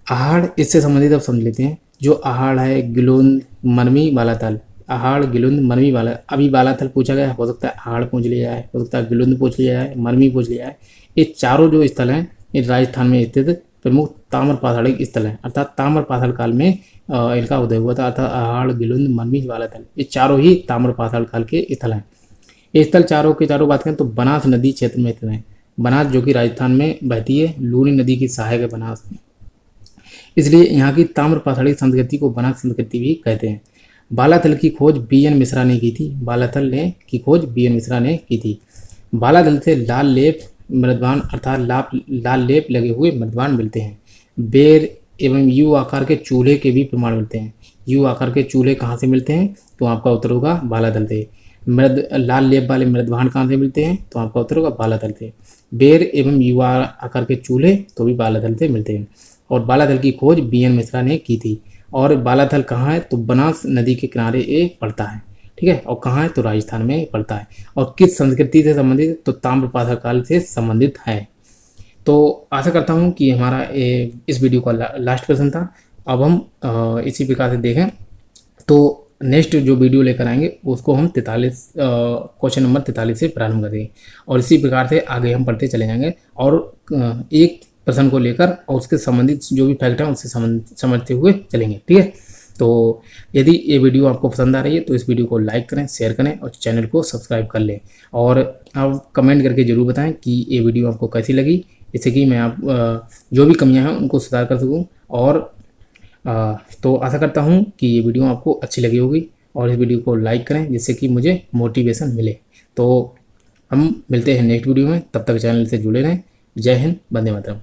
अहाड़ इससे संबंधित अब समझ लेते हैं। जो अहाड़ है, गिलोंद, मनमी, बालाथल। अहाड़, गिलोंद, मनमी, बाला। अभी बालाथल पूछा गया, हो सकता है अहाड़ पूछ लिया जाए, हो सकता है गिलोंद पूछ लिया जाए, मनमी पूछ लिया जाए। ये चारों जो स्थल हैं ये राजस्थान में स्थित प्रमुख ताम्रपाषाणिक स्थल हैं, अर्थात ताम्रपाषाण काल में इनका उदय हुआ था। अर्थात अहाड़, गिलोंद, मनमी, बालाथल ये चारों ही ताम्रपाषाण काल के स्थल हैं। ये स्थल चारों के चारों बात करें तो बनास नदी क्षेत्र में स्थित हैं। बनास जो कि राजस्थान में बहती है, लूनी नदी की सहायक है बनास, इसलिए यहाँ की ताम्रपाषाणी संस्कृति को बनास संस्कृति भी कहते हैं। बालाथल की खोज BN मिश्रा ने की थी। बालाथल ने की खोज BN मिश्रा ने की थी। बालाथल से लाल लेप मृदवान अर्थात लाल लेप लगे हुए मृदवान मिलते हैं। बेर एवं यू आकार के चूल्हे के भी प्रमाण मिलते हैं। यू आकार के चूल्हे कहाँ से मिलते हैं? तो आपका उत्तर होगा बालाथल से। लाल लेप वाले मृदवान कहाँ से मिलते हैं? तो आपका उत्तर होगा बालाथल से। बेर एवं यू आकार के चूल्हे तो भी बालाथल से मिलते हैं। और बालाथल की खोज BN मिश्रा ने की थी। और बालाथल कहाँ है? तो बनास नदी के किनारे ये पड़ता है। ठीक है, और कहाँ है? तो राजस्थान में पड़ता है। और किस संस्कृति से संबंधित? तो ताम्रपाषाण काल से संबंधित है। तो आशा करता हूँ कि हमारा इस वीडियो का लास्ट क्वेश्चन था। अब हम इसी प्रकार से देखें तो नेक्स्ट जो वीडियो लेकर आएंगे उसको हम 43 क्वेश्चन नंबर 43 से प्रारंभ करेंगे और इसी प्रकार से आगे हम पढ़ते चले जाएंगे और एक प्रश्न को लेकर और उसके संबंधित जो भी फैक्ट है उससे समझते हुए चलेंगे। ठीक है, तो यदि ये वीडियो आपको पसंद आ रही है तो इस वीडियो को लाइक करें, शेयर करें और चैनल को सब्सक्राइब कर लें। और आप कमेंट करके ज़रूर बताएं कि ये वीडियो आपको कैसी लगी, जिससे कि मैं आप जो भी कमियां हैं उनको सुधार कर सकूं। और तो आशा करता हूं कि ये वीडियो आपको अच्छी लगी होगी और इस वीडियो को लाइक करें जिससे कि मुझे मोटिवेशन मिले। तो हम मिलते हैं नेक्स्ट वीडियो में, तब तक चैनल से जुड़े रहें। जय हिंद, वंदे मातरम।